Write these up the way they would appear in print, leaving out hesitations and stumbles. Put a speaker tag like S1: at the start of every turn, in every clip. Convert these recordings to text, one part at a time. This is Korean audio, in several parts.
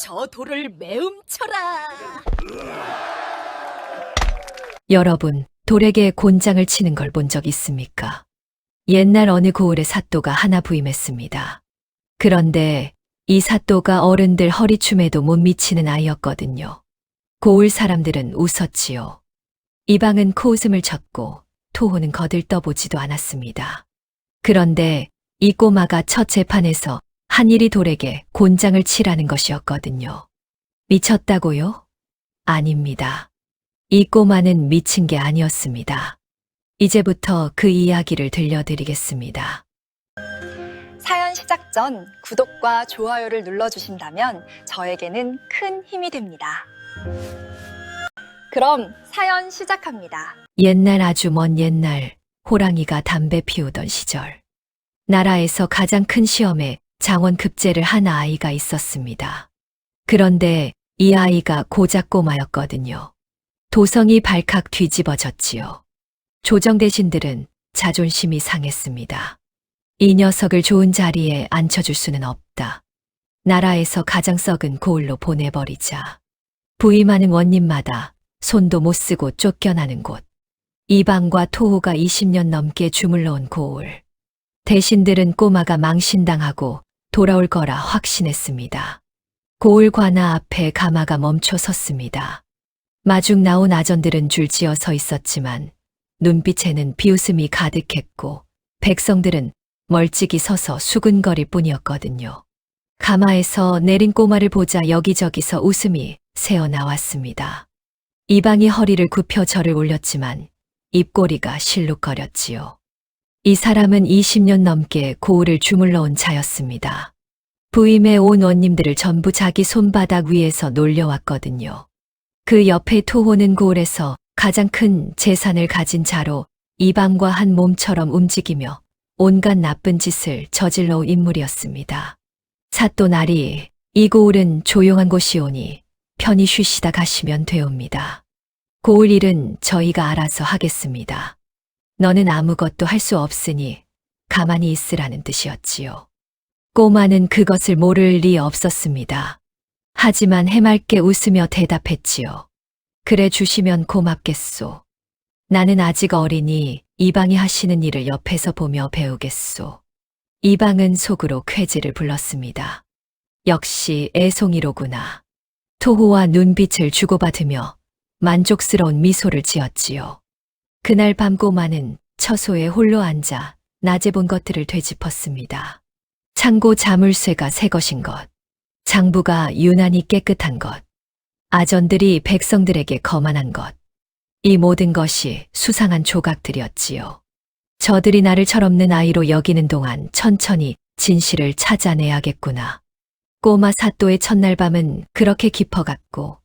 S1: 저 돌을 매음쳐라.
S2: 여러분, 돌에게 곤장을 치는 걸 본 적 있습니까? 옛날 어느 고을에 사또가 하나 부임했습니다. 그런데 이 사또가 어른들 허리춤에도 못 미치는 아이였거든요. 고을 사람들은 웃었지요. 이방은 코웃음을 쳤고 토호는 거들떠보지도 않았습니다. 그런데 이 꼬마가 첫 재판에서 한일이 돌에게 곤장을 치라는 것이었거든요. 미쳤다고요? 아닙니다. 이 꼬마는 미친 게 아니었습니다. 이제부터 그 이야기를 들려드리겠습니다.
S3: 사연 시작 전 구독과 좋아요를 눌러주신다면 저에게는 큰 힘이 됩니다. 그럼 사연 시작합니다.
S2: 옛날 아주 먼 옛날 호랑이가 담배 피우던 시절 나라에서 가장 큰 시험에 장원급제를 한 아이가 있었습니다. 그런데 이 아이가 고작 꼬마였거든요. 도성이 발칵 뒤집어졌지요. 조정대신들은 자존심이 상했습니다. 이 녀석을 좋은 자리에 앉혀줄 수는 없다. 나라에서 가장 썩은 고을로 보내버리자. 부임하는 원님마다 손도 못 쓰고 쫓겨나는 곳. 이방과 토호가 20년 넘게 주물러온 고을. 대신들은 꼬마가 망신당하고 돌아올 거라 확신했습니다. 고을 관아 앞에 가마가 멈춰 섰습니다. 마중 나온 아전들은 줄지어 서 있었지만 눈빛에는 비웃음이 가득했고 백성들은 멀찍이 서서 수근거릴 뿐이었거든요. 가마에서 내린 꼬마를 보자 여기저기서 웃음이 새어나왔습니다. 이방이 허리를 굽혀 절을 올렸지만 입꼬리가 실룩거렸지요. 이 사람은 20년 넘게 고을을 주물러온 자였습니다. 부임해 온 원님들을 전부 자기 손바닥 위에서 놀려왔거든요. 그 옆에 토호는 고을에서 가장 큰 재산을 가진 자로 이방과 한 몸처럼 움직이며 온갖 나쁜 짓을 저질러 온 인물이었습니다. 사또 나리, 이 고을은 조용한 곳이오니 편히 쉬시다 가시면 되옵니다. 고을 일은 저희가 알아서 하겠습니다. 너는 아무것도 할 수 없으니 가만히 있으라는 뜻이었지요. 꼬마는 그것을 모를 리 없었습니다. 하지만 해맑게 웃으며 대답했지요. 그래 주시면 고맙겠소. 나는 아직 어리니 이방이 하시는 일을 옆에서 보며 배우겠소. 이방은 속으로 쾌지를 불렀습니다. 역시 애송이로구나. 토호와 눈빛을 주고받으며 만족스러운 미소를 지었지요. 그날 밤 꼬마는 처소에 홀로 앉아 낮에 본 것들을 되짚었습니다. 창고 자물쇠가 새 것인 것, 장부가 유난히 깨끗한 것, 아전들이 백성들에게 거만한 것, 이 모든 것이 수상한 조각들이었지요. 저들이 나를 철없는 아이로 여기는 동안 천천히 진실을 찾아내야겠구나. 꼬마 사또의 첫날 밤은 그렇게 깊어갔고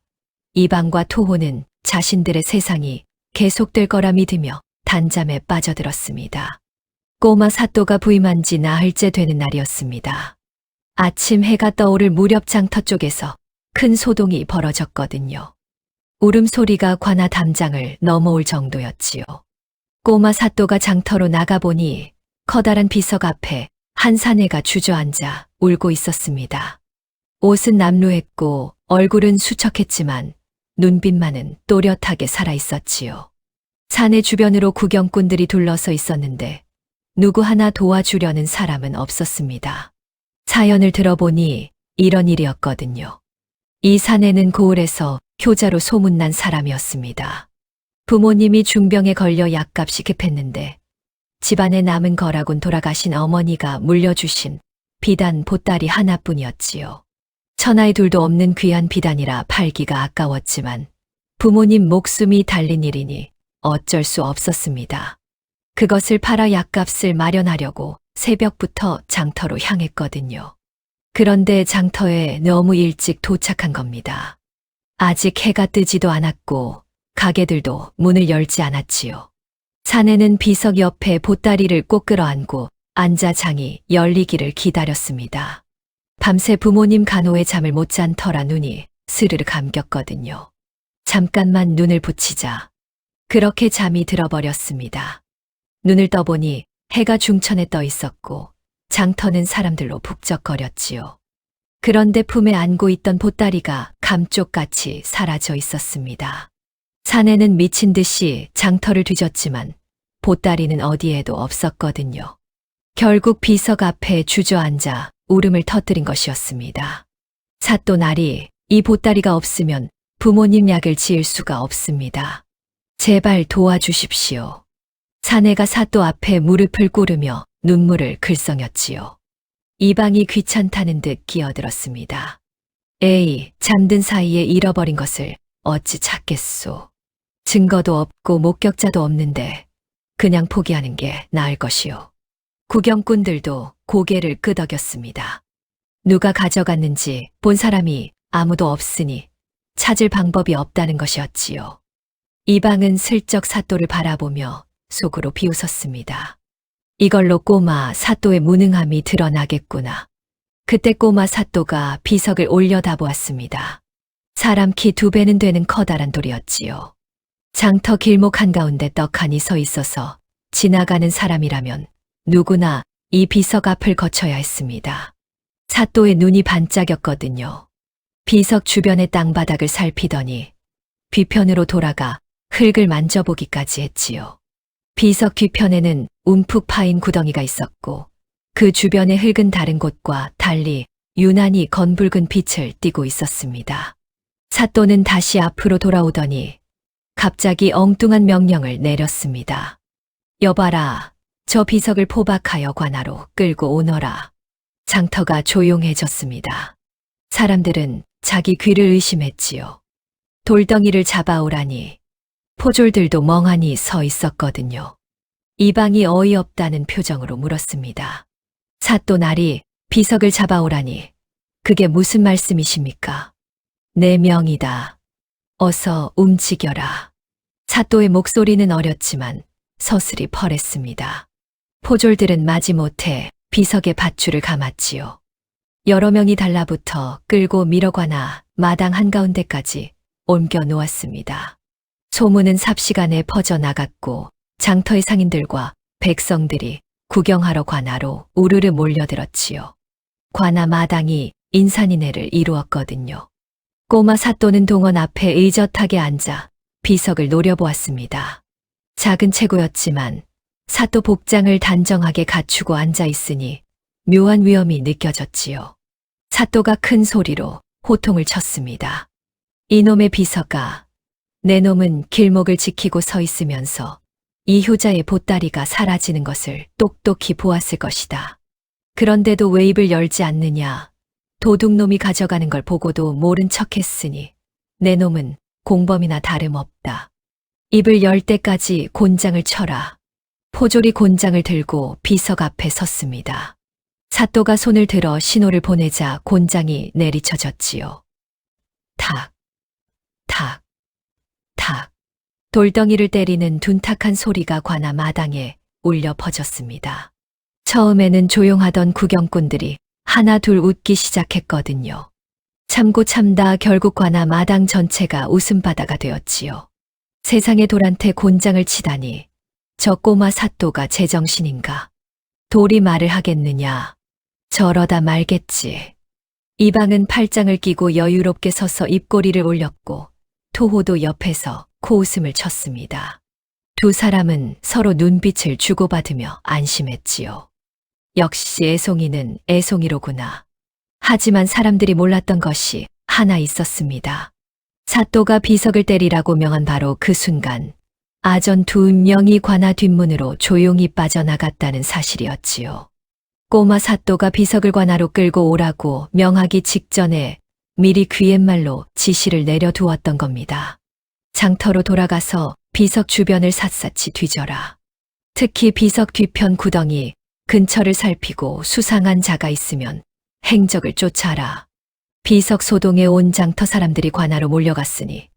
S2: 이방과 토호는 자신들의 세상이 계속될 거라 믿으며 단잠에 빠져들었습니다. 꼬마 사또가 부임한 지 나흘째 되는 날이었습니다. 아침 해가 떠오를 무렵 장터 쪽에서 큰 소동이 벌어졌거든요. 울음소리가 관아 담장을 넘어올 정도였지요. 꼬마 사또가 장터로 나가보니 커다란 비석 앞에 한 사내가 주저앉아 울고 있었습니다. 옷은 남루했고 얼굴은 수척했지만 눈빛만은 또렷하게 살아있었지요. 사내 주변으로 구경꾼들이 둘러서 있었는데 누구 하나 도와주려는 사람은 없었습니다. 사연을 들어보니 이런 일이었거든요. 이 사내는 고을에서 효자로 소문난 사람이었습니다. 부모님이 중병에 걸려 약값이 급했는데 집안에 남은 거라곤 돌아가신 어머니가 물려주신 비단 보따리 하나뿐이었지요. 천하의 둘도 없는 귀한 비단이라 팔기가 아까웠지만 부모님 목숨이 달린 일이니 어쩔 수 없었습니다. 그것을 팔아 약값을 마련하려고 새벽부터 장터로 향했거든요. 그런데 장터에 너무 일찍 도착한 겁니다. 아직 해가 뜨지도 않았고 가게들도 문을 열지 않았지요. 사내는 비석 옆에 보따리를 꼭 끌어안고 앉아 장이 열리기를 기다렸습니다. 밤새 부모님 간호에 잠을 못 잔 터라 눈이 스르르 감겼거든요. 잠깐만 눈을 붙이자. 그렇게 잠이 들어버렸습니다. 눈을 떠보니 해가 중천에 떠 있었고 장터는 사람들로 북적거렸지요. 그런데 품에 안고 있던 보따리가 감쪽같이 사라져 있었습니다. 사내는 미친 듯이 장터를 뒤졌지만 보따리는 어디에도 없었거든요. 결국 비석 앞에 주저앉아 울음을 터뜨린 것이었습니다. 사또 날이 이 보따리가 없으면 부모님 약을 지을 수가 없습니다. 제발 도와주십시오. 사내가 사또 앞에 무릎을 꿇으며 눈물을 글썽였지요. 이방이 귀찮다는 듯 끼어들었습니다. 에이, 잠든 사이에 잃어버린 것을 어찌 찾겠소. 증거도 없고 목격자도 없는데 그냥 포기하는 게 나을 것이오. 구경꾼들도 고개를 끄덕였습니다. 누가 가져갔는지 본 사람이 아무도 없으니 찾을 방법이 없다는 것이었지요. 이방은 슬쩍 사또를 바라보며 속으로 비웃었습니다. 이걸로 꼬마 사또의 무능함이 드러나겠구나. 그때 꼬마 사또가 비석을 올려다보았습니다. 사람 키 2배는 되는 커다란 돌이었지요. 장터 길목 한가운데 떡하니 서 있어서 지나가는 사람이라면 누구나 이 비석 앞을 거쳐야 했습니다. 사또의 눈이 반짝였거든요. 비석 주변의 땅바닥을 살피더니 뒤편으로 돌아가 흙을 만져보기까지 했지요. 비석 뒤편에는 움푹 파인 구덩이가 있었고 그 주변의 흙은 다른 곳과 달리 유난히 건붉은 빛을 띠고 있었습니다. 사또는 다시 앞으로 돌아오더니 갑자기 엉뚱한 명령을 내렸습니다. 여봐라, 저 비석을 포박하여 관하로 끌고 오너라. 장터가 조용해졌습니다. 사람들은 자기 귀를 의심했지요. 돌덩이를 잡아오라니 포졸들도 멍하니 서 있었거든요. 이방이 어이없다는 표정으로 물었습니다. 사또 날이 비석을 잡아오라니 그게 무슨 말씀이십니까? 내 명이다. 어서 움직여라. 사또의 목소리는 어렸지만 서슬이 펄했습니다. 포졸들은 마지못해 비석의 밧줄을 감았지요. 여러 명이 달라붙어 끌고 밀어가나 마당 한가운데까지 옮겨 놓았습니다. 소문은 삽시간에 퍼져나갔고 장터의 상인들과 백성들이 구경하러 관아로 우르르 몰려들었지요. 관아 마당이 인산인해를 이루었거든요. 꼬마 사또는 동원 앞에 의젓하게 앉아 비석을 노려보았습니다. 작은 체구였지만 사또 복장을 단정하게 갖추고 앉아 있으니 묘한 위엄이 느껴졌지요. 사또가 큰 소리로 호통을 쳤습니다. 이놈의 비석아, 내 놈은 길목을 지키고 서 있으면서 이 효자의 보따리가 사라지는 것을 똑똑히 보았을 것이다. 그런데도 왜 입을 열지 않느냐? 도둑놈이 가져가는 걸 보고도 모른 척했으니 내 놈은 공범이나 다름없다. 입을 열 때까지 곤장을 쳐라. 포졸이 곤장을 들고 비석 앞에 섰습니다. 사또가 손을 들어 신호를 보내자 곤장이 내리쳐졌지요. 탁, 탁, 탁. 돌덩이를 때리는 둔탁한 소리가 관아 마당에 울려 퍼졌습니다. 처음에는 조용하던 구경꾼들이 하나 둘 웃기 시작했거든요. 참고 참다 결국 관아 마당 전체가 웃음바다가 되었지요. 세상에 돌한테 곤장을 치다니 저 꼬마 사또가 제정신인가. 돌이 말을 하겠느냐. 저러다 말겠지. 이방은 팔짱을 끼고 여유롭게 서서 입꼬리를 올렸고 토호도 옆에서 코웃음을 쳤습니다. 두 사람은 서로 눈빛을 주고받으며 안심했지요. 역시 애송이는 애송이로구나. 하지만 사람들이 몰랐던 것이 하나 있었습니다. 사또가 비석을 때리라고 명한 바로 그 순간 아전 2명이 관아 뒷문으로 조용히 빠져나갔다는 사실이었지요. 꼬마 사또가 비석을 관아로 끌고 오라고 명하기 직전에 미리 귀옛말로 지시를 내려두었던 겁니다. 장터로 돌아가서 비석 주변을 샅샅이 뒤져라. 특히 비석 뒤편 구덩이 근처를 살피고 수상한 자가 있으면 행적을 쫓아라. 비석 소동에 온 장터 사람들이 관아로 몰려갔으니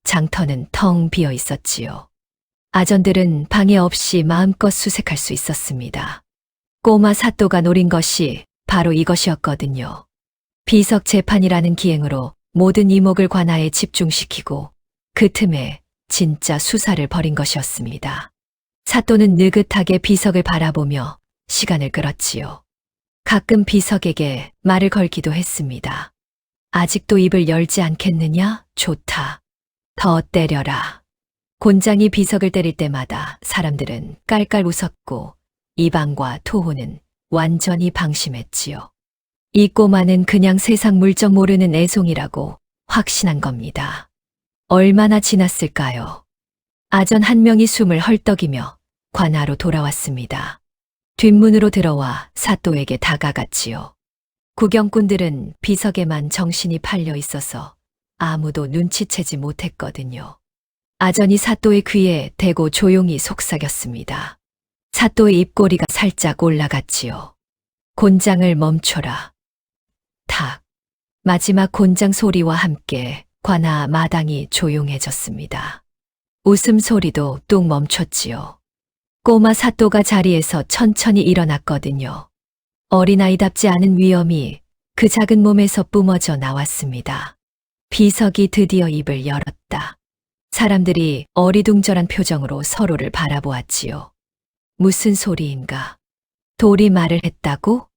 S2: 장터는 텅 비어 있었지요. 아전들은 방해 없이 마음껏 수색할 수 있었습니다. 꼬마 사또가 노린 것이 바로 이것이었거든요. 비석 재판이라는 기행으로 모든 이목을 관아에 집중시키고 그 틈에 진짜 수사를 벌인 것이었습니다. 사또는 느긋하게 비석을 바라보며 시간을 끌었지요. 가끔 비석에게 말을 걸기도 했습니다. 아직도 입을 열지 않겠느냐? 좋다. 더 때려라. 곤장이 비석을 때릴 때마다 사람들은 깔깔 웃었고 이방과 토호는 완전히 방심했지요. 이 꼬마는 그냥 세상 물정 모르는 애송이라고 확신한 겁니다. 얼마나 지났을까요? 아전 한 명이 숨을 헐떡이며 관아로 돌아왔습니다. 뒷문으로 들어와 사또에게 다가갔지요. 구경꾼들은 비석에만 정신이 팔려 있어서 아무도 눈치채지 못했거든요. 아전이 사또의 귀에 대고 조용히 속삭였습니다. 사또의 입꼬리가 살짝 올라갔지요. 곤장을 멈춰라. 탁. 마지막 곤장 소리와 함께 관아 마당이 조용해졌습니다. 웃음소리도 뚝 멈췄지요. 꼬마 사또가 자리에서 천천히 일어났거든요. 어린아이답지 않은 위엄이 그 작은 몸에서 뿜어져 나왔습니다. 비석이 드디어 입을 열었다. 사람들이 어리둥절한 표정으로 서로를 바라보았지요. 무슨 소리인가? 돌이 말을 했다고?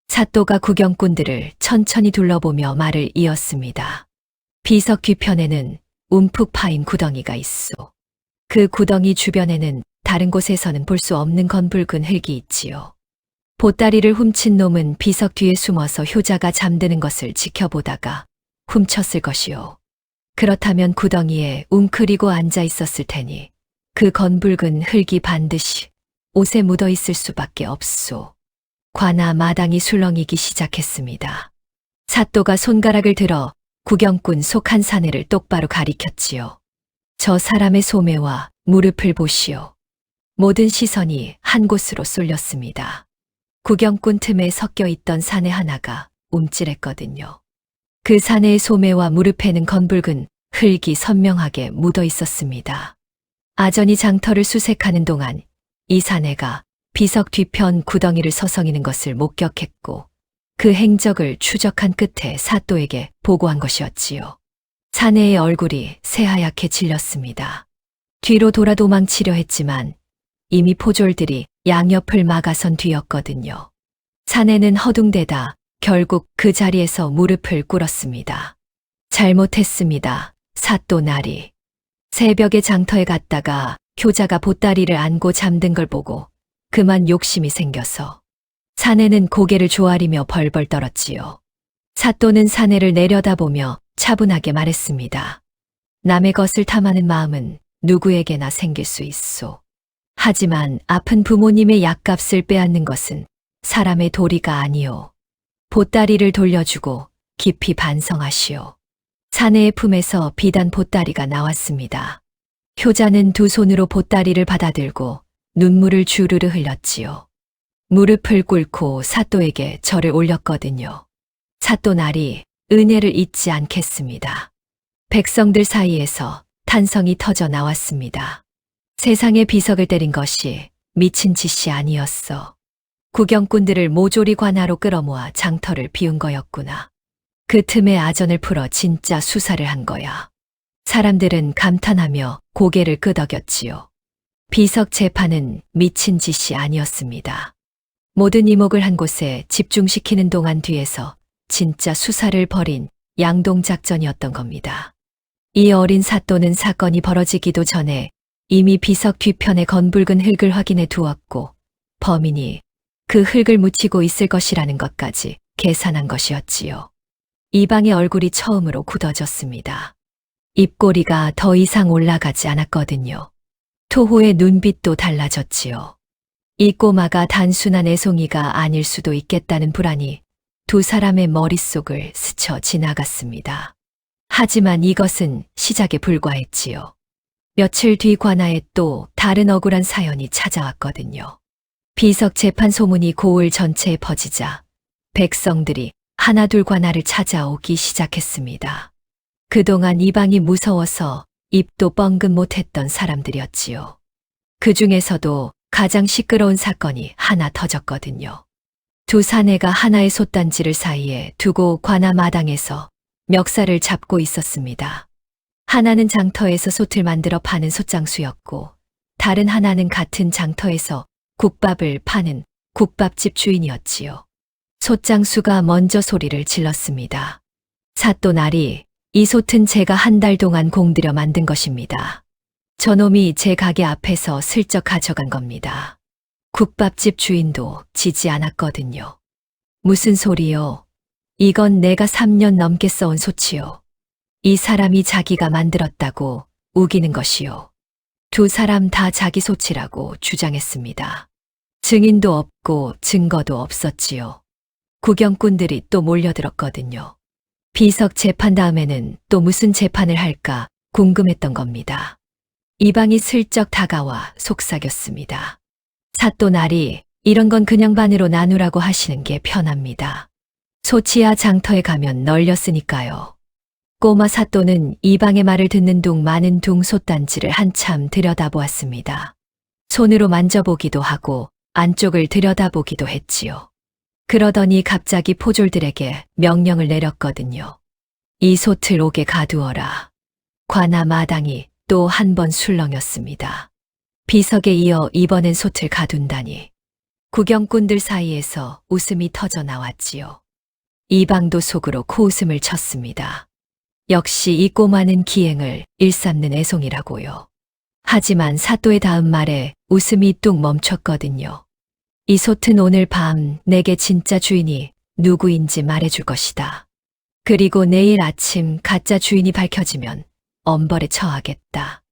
S2: 사또가 구경꾼들을 천천히 둘러보며 말을 이었습니다. 비석 뒤편에는 움푹 파인 구덩이가 있소. 그 구덩이 주변에는 다른 곳에서는 볼 수 없는 건붉은 흙이 있지요. 보따리를 훔친 놈은 비석 뒤에 숨어서 효자가 잠드는 것을 지켜보다가 훔쳤을 것이요. 그렇다면 구덩이에 웅크리고 앉아 있었을 테니 그 건붉은 흙이 반드시 옷에 묻어 있을 수밖에 없소. 관아 마당이 술렁이기 시작했습니다. 사또가 손가락을 들어 구경꾼 속 한 사내를 똑바로 가리켰지요. 저 사람의 소매와 무릎을 보시오. 모든 시선이 한 곳으로 쏠렸습니다. 구경꾼 틈에 섞여 있던 사내 하나가 움찔했거든요. 그 사내의 소매와 무릎에는 건붉은 흙이 선명하게 묻어 있었습니다. 아전이 장터를 수색하는 동안 이 사내가 비석 뒤편 구덩이를 서성이는 것을 목격했고 그 행적을 추적한 끝에 사또에게 보고한 것이었지요. 사내의 얼굴이 새하얗게 질렸습니다. 뒤로 돌아 도망치려 했지만 이미 포졸들이 양옆을 막아선 뒤였거든요. 사내는 허둥대다 결국 그 자리에서 무릎을 꿇었습니다. 잘못했습니다. 사또 나리. 새벽에 장터에 갔다가 효자가 보따리를 안고 잠든 걸 보고 그만 욕심이 생겨서 사내는 고개를 조아리며 벌벌 떨었지요. 사또는 사내를 내려다보며 차분하게 말했습니다. 남의 것을 탐하는 마음은 누구에게나 생길 수 있소. 하지만 아픈 부모님의 약값을 빼앗는 것은 사람의 도리가 아니오. 보따리를 돌려주고 깊이 반성하시오. 사내의 품에서 비단 보따리가 나왔습니다. 효자는 두 손으로 보따리를 받아들고 눈물을 주르르 흘렸지요. 무릎을 꿇고 사또에게 절을 올렸거든요. 사또 나리, 은혜를 잊지 않겠습니다. 백성들 사이에서 탄성이 터져 나왔습니다. 세상에 비석을 때린 것이 미친 짓이 아니었어. 구경꾼들을 모조리 관아로 끌어모아 장터를 비운 거였구나. 그 틈에 아전을 풀어 진짜 수사를 한 거야. 사람들은 감탄하며 고개를 끄덕였지요. 비석 재판은 미친 짓이 아니었습니다. 모든 이목을 한 곳에 집중시키는 동안 뒤에서 진짜 수사를 벌인 양동작전이었던 겁니다. 이 어린 사또는 사건이 벌어지기도 전에 이미 비석 뒤편의 건붉은 흙을 확인해 두었고 범인이 그 흙을 묻히고 있을 것이라는 것까지 계산한 것이었지요. 이방의 얼굴이 처음으로 굳어졌습니다. 입꼬리가 더 이상 올라가지 않았거든요. 토호의 눈빛도 달라졌지요. 이 꼬마가 단순한 애송이가 아닐 수도 있겠다는 불안이 두 사람의 머릿속을 스쳐 지나갔습니다. 하지만 이것은 시작에 불과했지요. 며칠 뒤 관아에 또 다른 억울한 사연이 찾아왔거든요. 비석 재판 소문이 고을 전체에 퍼지자 백성들이 하나둘 관아를 찾아오기 시작했습니다. 그동안 이방이 무서워서 입도 뻥긋 못했던 사람들이었지요. 그 중에서도 가장 시끄러운 사건이 하나 터졌거든요. 두 사내가 하나의 솥단지를 사이에 두고 관아 마당에서 멱살을 잡고 있었습니다. 하나는 장터에서 솥을 만들어 파는 솥장수였고 다른 하나는 같은 장터에서 국밥을 파는 국밥집 주인이었지요. 솥장수가 먼저 소리를 질렀습니다. 사또나리, 이 솥은 제가 한 달 동안 공들여 만든 것입니다. 저놈이 제 가게 앞에서 슬쩍 가져간 겁니다. 국밥집 주인도 지지 않았거든요. 무슨 소리요? 이건 내가 3년 넘게 써온 솥이요. 이 사람이 자기가 만들었다고 우기는 것이요. 두 사람 다 자기 솥이라고 주장했습니다. 증인도 없고 증거도 없었지요. 구경꾼들이 또 몰려들었거든요. 비석 재판 다음에는 또 무슨 재판을 할까 궁금했던 겁니다. 이방이 슬쩍 다가와 속삭였습니다. 사또나리, 이런 건 그냥 반으로 나누라고 하시는 게 편합니다. 소치야 장터에 가면 널렸으니까요. 꼬마 사또는 이방의 말을 듣는 둥 마는 둥 솥단지를 한참 들여다보았습니다. 손으로 만져보기도 하고 안쪽을 들여다보기도 했지요. 그러더니 갑자기 포졸들에게 명령을 내렸거든요. 이 솥을 옥에 가두어라. 관아 마당이 또 한 번 술렁였습니다. 비석에 이어 이번엔 솥을 가둔다니. 구경꾼들 사이에서 웃음이 터져 나왔지요. 이방도 속으로 코웃음을 쳤습니다. 역시 이 꼬마는 기행을 일삼는 애송이라고요. 하지만 사또의 다음 말에 웃음이 뚝 멈췄거든요. 이 솥은 오늘 밤 내게 진짜 주인이 누구인지 말해줄 것이다. 그리고 내일 아침 가짜 주인이 밝혀지면 엄벌에 처하겠다.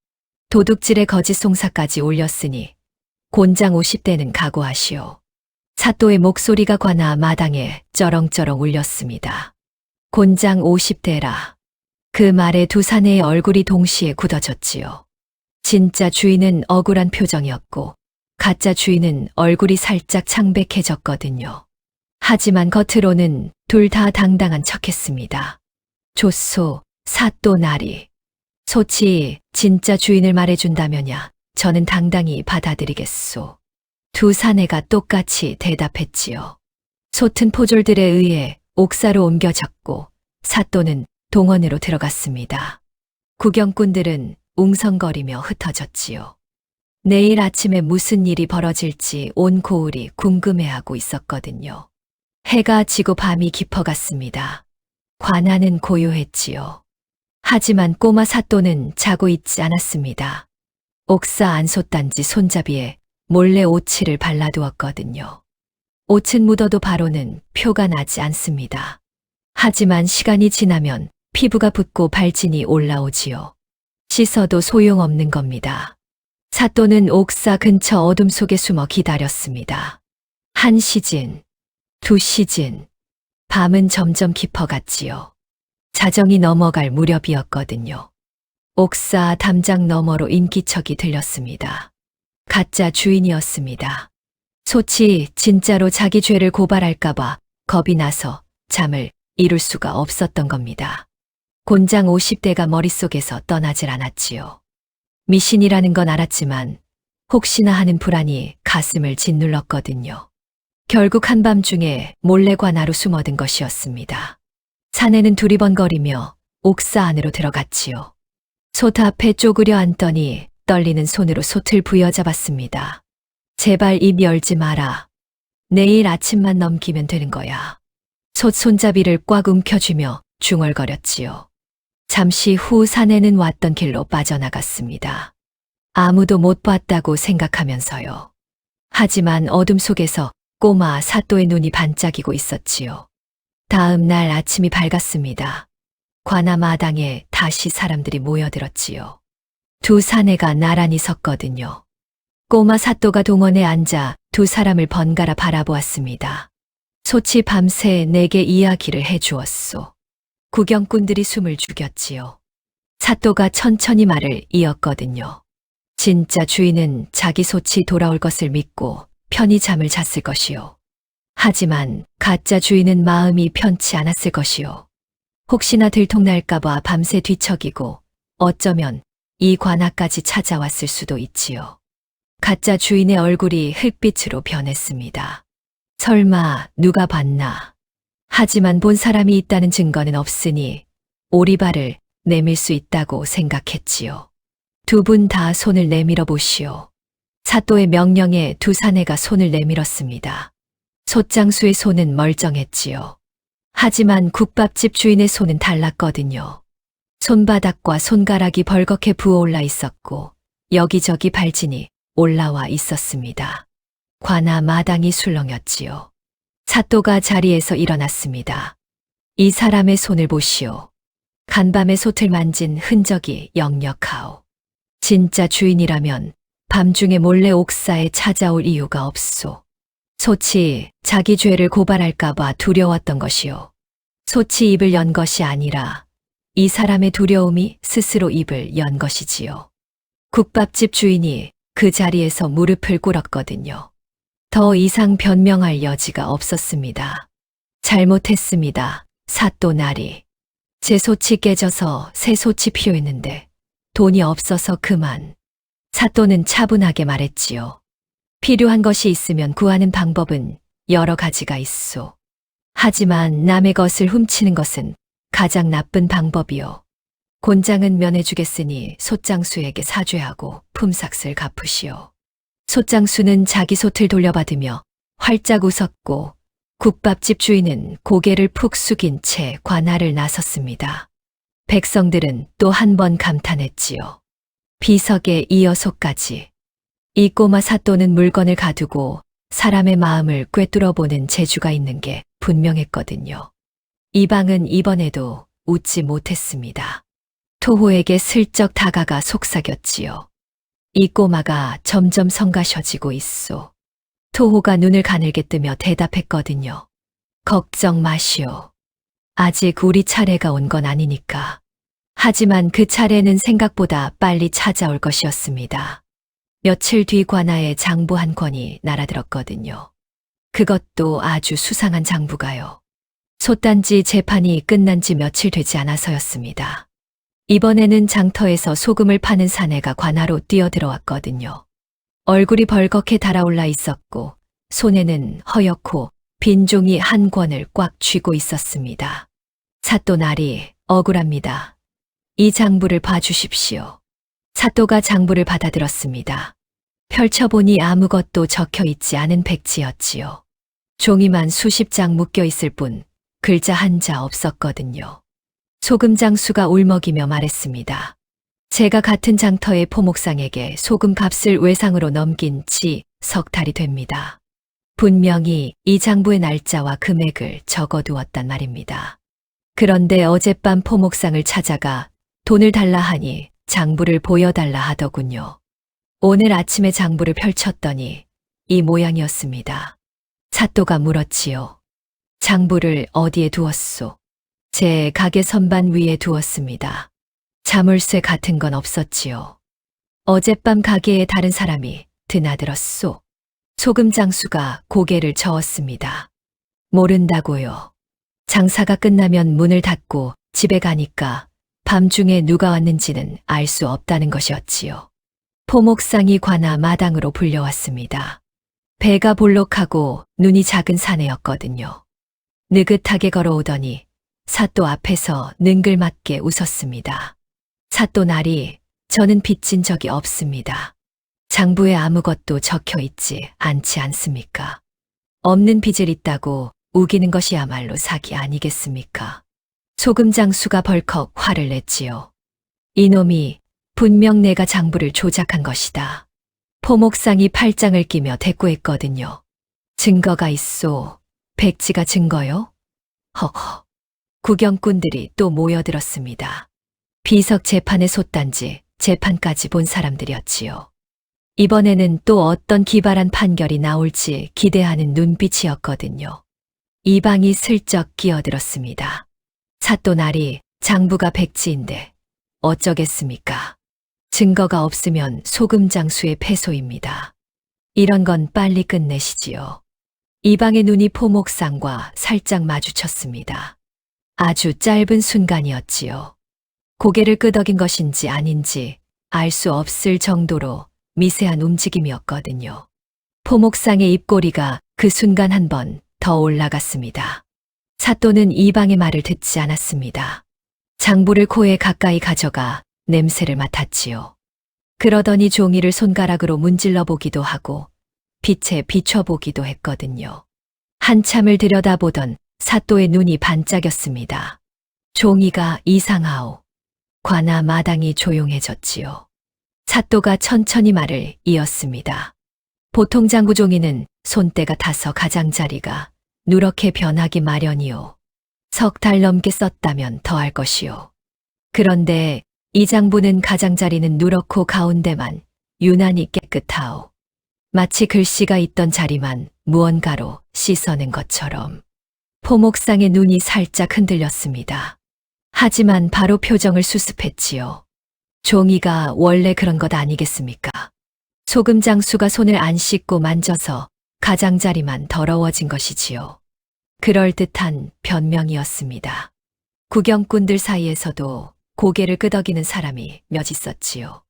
S2: 도둑질의 거짓 송사까지 올렸으니 곤장 50대는 각오하시오. 사또의 목소리가 관아 마당에 쩌렁쩌렁 울렸습니다. 곤장 50대라. 그 말에 두 사내의 얼굴이 동시에 굳어졌지요. 진짜 주인은 억울한 표정이었고 가짜 주인은 얼굴이 살짝 창백해졌거든요. 하지만 겉으로는 둘 다 당당한 척했습니다. 조소, 사또나리. 소치, 진짜 주인을 말해준다면야 저는 당당히 받아들이겠소. 두 사내가 똑같이 대답했지요. 솥은 포졸들에 의해 옥사로 옮겨졌고 사또는 동원으로 들어갔습니다. 구경꾼들은 웅성거리며 흩어졌지요. 내일 아침에 무슨 일이 벌어질지 온 고을이 궁금해하고 있었거든요. 해가 지고 밤이 깊어갔습니다. 관아는 고요했지요. 하지만 꼬마 사또는 자고 있지 않았습니다. 옥사 안솥단지 손잡이에 몰래 오칠을 발라두었거든요. 옷은 묻어도 바로는 표가 나지 않습니다. 하지만 시간이 지나면 피부가 붓고 발진이 올라오지요. 씻어도 소용없는 겁니다. 사또는 옥사 근처 어둠 속에 숨어 기다렸습니다. 1시즌, 2시즌, 밤은 점점 깊어갔지요. 자정이 넘어갈 무렵이었거든요. 옥사 담장 너머로 인기척이 들렸습니다. 가짜 주인이었습니다. 소치 진짜로 자기 죄를 고발할까봐 겁이 나서 잠을 이룰 수가 없었던 겁니다. 곤장 50대가 머릿속에서 떠나질 않았지요. 미신이라는 건 알았지만 혹시나 하는 불안이 가슴을 짓눌렀거든요. 결국 한밤중에 몰래 관아로 숨어든 것이었습니다. 사내는 두리번거리며 옥사 안으로 들어갔지요. 솥 앞에 쪼그려 앉더니 떨리는 손으로 솥을 부여잡았습니다. 제발 입 열지 마라. 내일 아침만 넘기면 되는 거야. 솥 손잡이를 꽉 움켜쥐며 중얼거렸지요. 잠시 후 사내는 왔던 길로 빠져나갔습니다. 아무도 못 봤다고 생각하면서요. 하지만 어둠 속에서 꼬마 사또의 눈이 반짝이고 있었지요. 다음 날 아침이 밝았습니다. 관아 마당에 다시 사람들이 모여들었지요. 두 사내가 나란히 섰거든요. 꼬마 사또가 동원에 앉아 두 사람을 번갈아 바라보았습니다. 소치 밤새 내게 이야기를 해주었소. 구경꾼들이 숨을 죽였지요. 사또가 천천히 말을 이었거든요. 진짜 주인은 자기 소치 돌아올 것을 믿고 편히 잠을 잤을 것이요. 하지만 가짜 주인은 마음이 편치 않았을 것이요. 혹시나 들통날까봐 밤새 뒤척이고 어쩌면 이 관아까지 찾아왔을 수도 있지요. 가짜 주인의 얼굴이 흙빛으로 변했습니다. 설마 누가 봤나? 하지만 본 사람이 있다는 증거는 없으니 오리발을 내밀 수 있다고 생각했지요. 두 분 다 손을 내밀어 보시오. 사또의 명령에 두 사내가 손을 내밀었습니다. 솥장수의 손은 멀쩡했지요. 하지만 국밥집 주인의 손은 달랐거든요. 손바닥과 손가락이 벌겋게 부어올라 있었고 여기저기 발진이 올라와 있었습니다. 관아 마당이 술렁였지요. 사또가 자리에서 일어났습니다. 이 사람의 손을 보시오. 간밤에 솥을 만진 흔적이 역력하오. 진짜 주인이라면 밤중에 몰래 옥사에 찾아올 이유가 없소. 솥이 자기 죄를 고발할까봐 두려웠던 것이오. 솥이 입을 연 것이 아니라 이 사람의 두려움이 스스로 입을 연 것이지요. 국밥집 주인이 그 자리에서 무릎을 꿇었거든요. 더 이상 변명할 여지가 없었습니다. 잘못했습니다. 사또 나리. 제 솥이 깨져서 새 솥이 필요했는데 돈이 없어서 그만. 사또는 차분하게 말했지요. 필요한 것이 있으면 구하는 방법은 여러 가지가 있소. 하지만 남의 것을 훔치는 것은 가장 나쁜 방법이요. 곤장은 면해주겠으니 솥장수에게 사죄하고 품삯을 갚으시오. 솥장수는 자기 솥을 돌려받으며 활짝 웃었고 국밥집 주인은 고개를 푹 숙인 채 관할을 나섰습니다. 백성들은 또 한 번 감탄했지요. 비석에 이어 솥까지. 이 꼬마 사또는 물건을 가두고 사람의 마음을 꿰뚫어보는 재주가 있는 게 분명했거든요. 이방은 이번에도 웃지 못했습니다. 토호에게 슬쩍 다가가 속삭였지요. 이 꼬마가 점점 성가셔지고 있소. 토호가 눈을 가늘게 뜨며 대답했거든요. 걱정 마시오. 아직 우리 차례가 온 건 아니니까. 하지만 그 차례는 생각보다 빨리 찾아올 것이었습니다. 며칠 뒤 관아에 장부 한 권이 날아들었거든요. 그것도 아주 수상한 장부가요. 솥단지 재판이 끝난 지 며칠 되지 않아서였습니다. 이번에는 장터에서 소금을 파는 사내가 관아로 뛰어들어왔거든요. 얼굴이 벌겋게 달아올라 있었고 손에는 허옇고 빈 종이 한 권을 꽉 쥐고 있었습니다. 사또 나리, 억울합니다. 이 장부를 봐주십시오. 사또가 장부를 받아들었습니다. 펼쳐보니 아무것도 적혀 있지 않은 백지였지요. 종이만 수십 장 묶여 있을 뿐 글자 한자 없었거든요. 소금 장수가 울먹이며 말했습니다. 제가 같은 장터의 포목상에게 소금 값을 외상으로 넘긴 지 석 달이 됩니다. 분명히 이 장부의 날짜와 금액을 적어두었단 말입니다. 그런데 어젯밤 포목상을 찾아가 돈을 달라 하니 장부를 보여달라 하더군요. 오늘 아침에 장부를 펼쳤더니 이 모양이었습니다. 사또가 물었지요. 장부를 어디에 두었소? 제 가게 선반 위에 두었습니다. 자물쇠 같은 건 없었지요. 어젯밤 가게에 다른 사람이 드나들었소. 소금 장수가 고개를 저었습니다. 모른다고요. 장사가 끝나면 문을 닫고 집에 가니까 밤중에 누가 왔는지는 알 수 없다는 것이었지요. 포목상이 관아 마당으로 불려왔습니다. 배가 볼록하고 눈이 작은 사내였거든요. 느긋하게 걸어오더니 사또 앞에서 능글맞게 웃었습니다. 사또 나리, 저는 빚진 적이 없습니다. 장부에 아무것도 적혀 있지 않지 않습니까? 없는 빚을 있다고 우기는 것이야말로 사기 아니겠습니까? 소금 장수가 벌컥 화를 냈지요. 이놈이 분명 내가 장부를 조작한 것이다. 포목상이 팔짱을 끼며 대꾸했거든요. 증거가 있소. 백지가 증거요? 허허. 구경꾼들이 또 모여들었습니다. 비석 재판의 솥단지 재판까지 본 사람들이었지요. 이번에는 또 어떤 기발한 판결이 나올지 기대하는 눈빛이었거든요. 이방이 슬쩍 끼어들었습니다. 사또 나리, 장부가 백지인데 어쩌겠습니까? 증거가 없으면 소금 장수의 패소입니다. 이런 건 빨리 끝내시지요. 이방의 눈이 포목상과 살짝 마주쳤습니다. 아주 짧은 순간이었지요. 고개를 끄덕인 것인지 아닌지 알 수 없을 정도로 미세한 움직임이었거든요. 포목상의 입꼬리가 그 순간 한 번 더 올라갔습니다. 사또는 이방의 말을 듣지 않았습니다. 장부를 코에 가까이 가져가 냄새를 맡았지요. 그러더니 종이를 손가락으로 문질러 보기도 하고 빛에 비춰보기도 했거든요. 한참을 들여다보던 사또의 눈이 반짝였습니다. 종이가 이상하오. 관아 마당이 조용해졌지요. 사또가 천천히 말을 이었습니다. 보통 장구종이는 손때가 타서 가장자리가 누렇게 변하기 마련이요. 3달 넘게 썼다면 더할 것이요. 그런데 이 장부는 가장자리는 누렇고 가운데만 유난히 깨끗하오. 마치 글씨가 있던 자리만 무언가로 씻어낸 것처럼. 포목상의 눈이 살짝 흔들렸습니다. 하지만 바로 표정을 수습했지요. 종이가 원래 그런 것 아니겠습니까? 소금 장수가 손을 안 씻고 만져서 가장자리만 더러워진 것이지요. 그럴듯한 변명이었습니다. 구경꾼들 사이에서도 고개를 끄덕이는 사람이 몇 있었지요.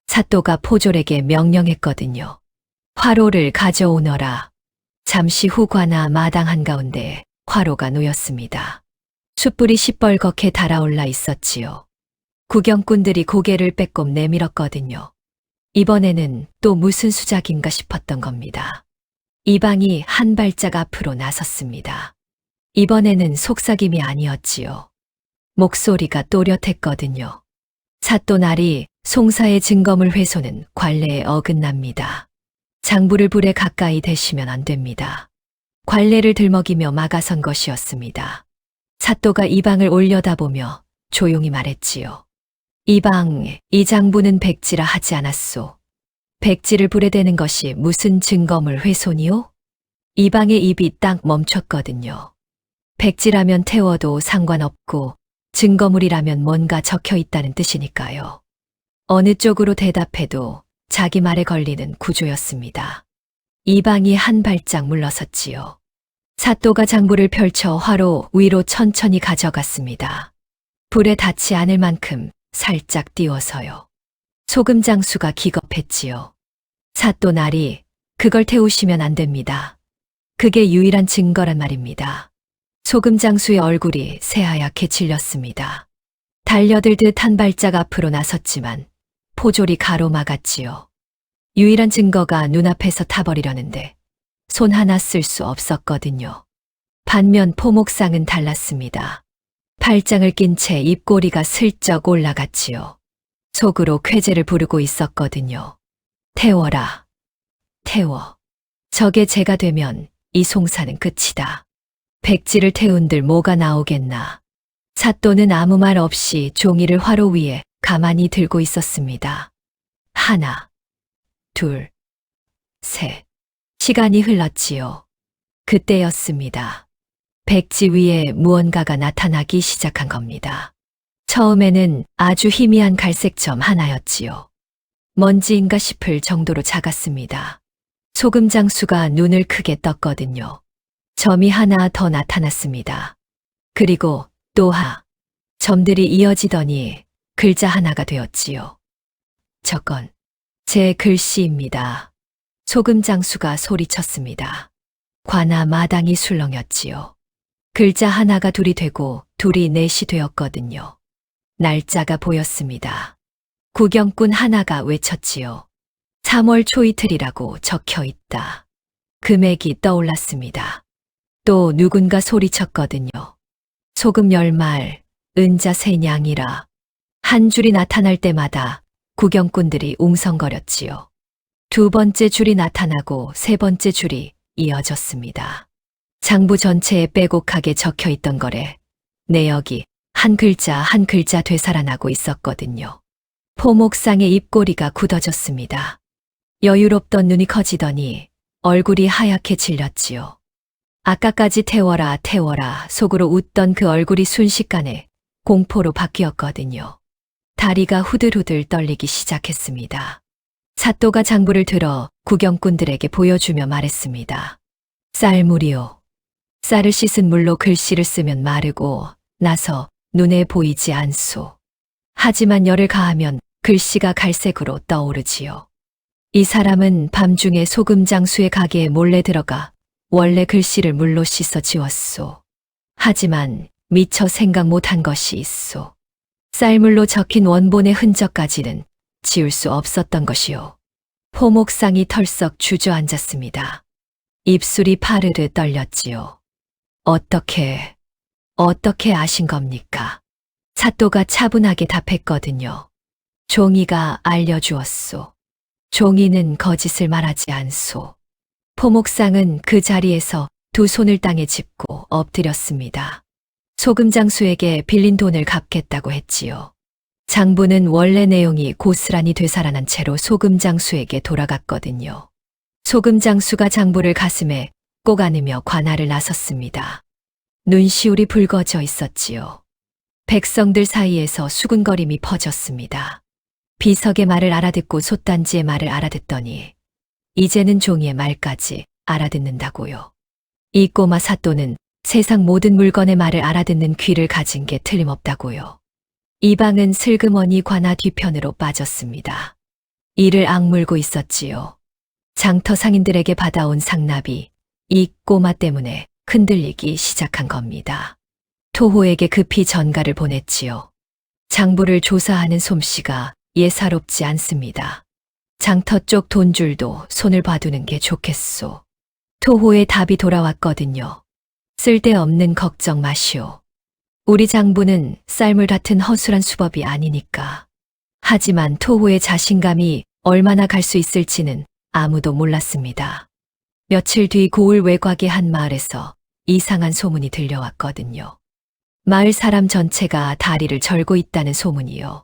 S2: 사또가 포졸에게 명령했거든요. 화로를 가져오너라. 잠시 후 관아 마당 한가운데 화로가 놓였습니다. 숯불이 시뻘겋게 달아올라 있었지요. 구경꾼들이 고개를 빼꼼 내밀었거든요. 이번에는 또 무슨 수작인가 싶었던 겁니다. 이방이 한 발짝 앞으로 나섰습니다. 이번에는 속삭임이 아니었지요. 목소리가 또렷했거든요. 사또날이 송사의 증거물 훼손은 관례에 어긋납니다. 장부를 불에 가까이 대시면 안 됩니다. 관례를 들먹이며 막아선 것이었습니다. 사또가 이방을 올려다보며 조용히 말했지요. 이방, 이 장부는 백지라 하지 않았소. 백지를 불에 대는 것이 무슨 증거물 훼손이요? 이방의 입이 딱 멈췄거든요. 백지라면 태워도 상관없고 증거물이라면 뭔가 적혀 있다는 뜻이니까요. 어느 쪽으로 대답해도 자기 말에 걸리는 구조였습니다. 이방이 한 발짝 물러섰지요. 사또가 장부를 펼쳐 화로 위로 천천히 가져갔습니다. 불에 닿지 않을 만큼 살짝 띄워서요. 소금장수가 기겁했지요. 사또날이 그걸 태우시면 안 됩니다. 그게 유일한 증거란 말입니다. 소금장수의 얼굴이 새하얗게 질렸습니다. 달려들듯 한 발짝 앞으로 나섰지만 포졸이 가로막았지요. 유일한 증거가 눈앞에서 타버리려는데 손 하나 쓸 수 없었거든요. 반면 포목상은 달랐습니다. 팔짱을 낀 채 입꼬리가 슬쩍 올라갔지요. 속으로 쾌재를 부르고 있었거든요. 태워라. 태워. 저게 제가 되면 이 송사는 끝이다. 백지를 태운들 뭐가 나오겠나. 사또는 아무 말 없이 종이를 화로 위에 가만히 들고 있었습니다. 하나, 둘, 셋. 시간이 흘렀지요. 그때였습니다. 백지 위에 무언가가 나타나기 시작한 겁니다. 처음에는 아주 희미한 갈색점 하나였지요. 먼지인가 싶을 정도로 작았습니다. 소금장수가 눈을 크게 떴거든요. 점이 하나 더 나타났습니다. 그리고 또 점들이 이어지더니 글자 하나가 되었지요. 저건 제 글씨입니다. 소금장수가 소리쳤습니다. 관아 마당이 술렁였지요. 글자 하나가 둘이 되고 둘이 넷이 되었거든요. 날짜가 보였습니다. 구경꾼 하나가 외쳤지요. 3월 초이틀이라고 적혀 있다. 금액이 떠올랐습니다. 또 누군가 소리쳤거든요. 소금 10말, 은자 3냥이라. 한 줄이 나타날 때마다 구경꾼들이 웅성거렸지요. 두 번째 줄이 나타나고 세 번째 줄이 이어졌습니다. 장부 전체에 빼곡하게 적혀 있던 거래. 내역이 한 글자 한 글자 되살아나고 있었거든요. 포목상의 입꼬리가 굳어졌습니다. 여유롭던 눈이 커지더니 얼굴이 하얗게 질렸지요. 아까까지 태워라 태워라 속으로 웃던 그 얼굴이 순식간에 공포로 바뀌었거든요. 다리가 후들후들 떨리기 시작했습니다. 사또가 장부를 들어 구경꾼들에게 보여주며 말했습니다. 쌀물이요. 쌀을 씻은 물로 글씨를 쓰면 마르고 나서 눈에 보이지 않소. 하지만 열을 가하면 글씨가 갈색으로 떠오르지요. 이 사람은 밤중에 소금장수의 가게에 몰래 들어가 원래 글씨를 물로 씻어 지웠소. 하지만 미처 생각 못한 것이 있소. 쌀물로 적힌 원본의 흔적까지는 지울 수 없었던 것이요. 포목상이 털썩 주저앉았습니다. 입술이 파르르 떨렸지요. 어떻게 아신 겁니까? 사또가 차분하게 답했거든요. 종이가 알려주었소. 종이는 거짓을 말하지 않소. 포목상은 그 자리에서 두 손을 땅에 짚고 엎드렸습니다. 소금장수에게 빌린 돈을 갚겠다고 했지요. 장부는 원래 내용이 고스란히 되살아난 채로 소금장수에게 돌아갔거든요. 소금장수가 장부를 가슴에 꼭 안으며 관할을 나섰습니다. 눈시울이 붉어져 있었지요. 백성들 사이에서 수군거림이 퍼졌습니다. 비석의 말을 알아듣고 솥단지의 말을 알아듣더니 이제는 종이의 말까지 알아듣는다고요. 이 꼬마 사또는 세상 모든 물건의 말을 알아듣는 귀를 가진 게 틀림없다고요. 이방은 슬그머니 관아 뒤편으로 빠졌습니다. 이를 악물고 있었지요. 장터 상인들에게 받아온 상납이 이 꼬마 때문에 흔들리기 시작한 겁니다. 토호에게 급히 전가를 보냈지요. 장부를 조사하는 솜씨가 예사롭지 않습니다. 장터 쪽 돈줄도 손을 봐두는 게 좋겠소. 토호의 답이 돌아왔거든요. 쓸데없는 걱정 마시오. 우리 장부는 쌀물 같은 허술한 수법이 아니니까. 하지만 토호의 자신감이 얼마나 갈 수 있을지는 아무도 몰랐습니다. 며칠 뒤 고을 외곽의 한 마을에서 이상한 소문이 들려왔거든요. 마을 사람 전체가 다리를 절고 있다는 소문이요.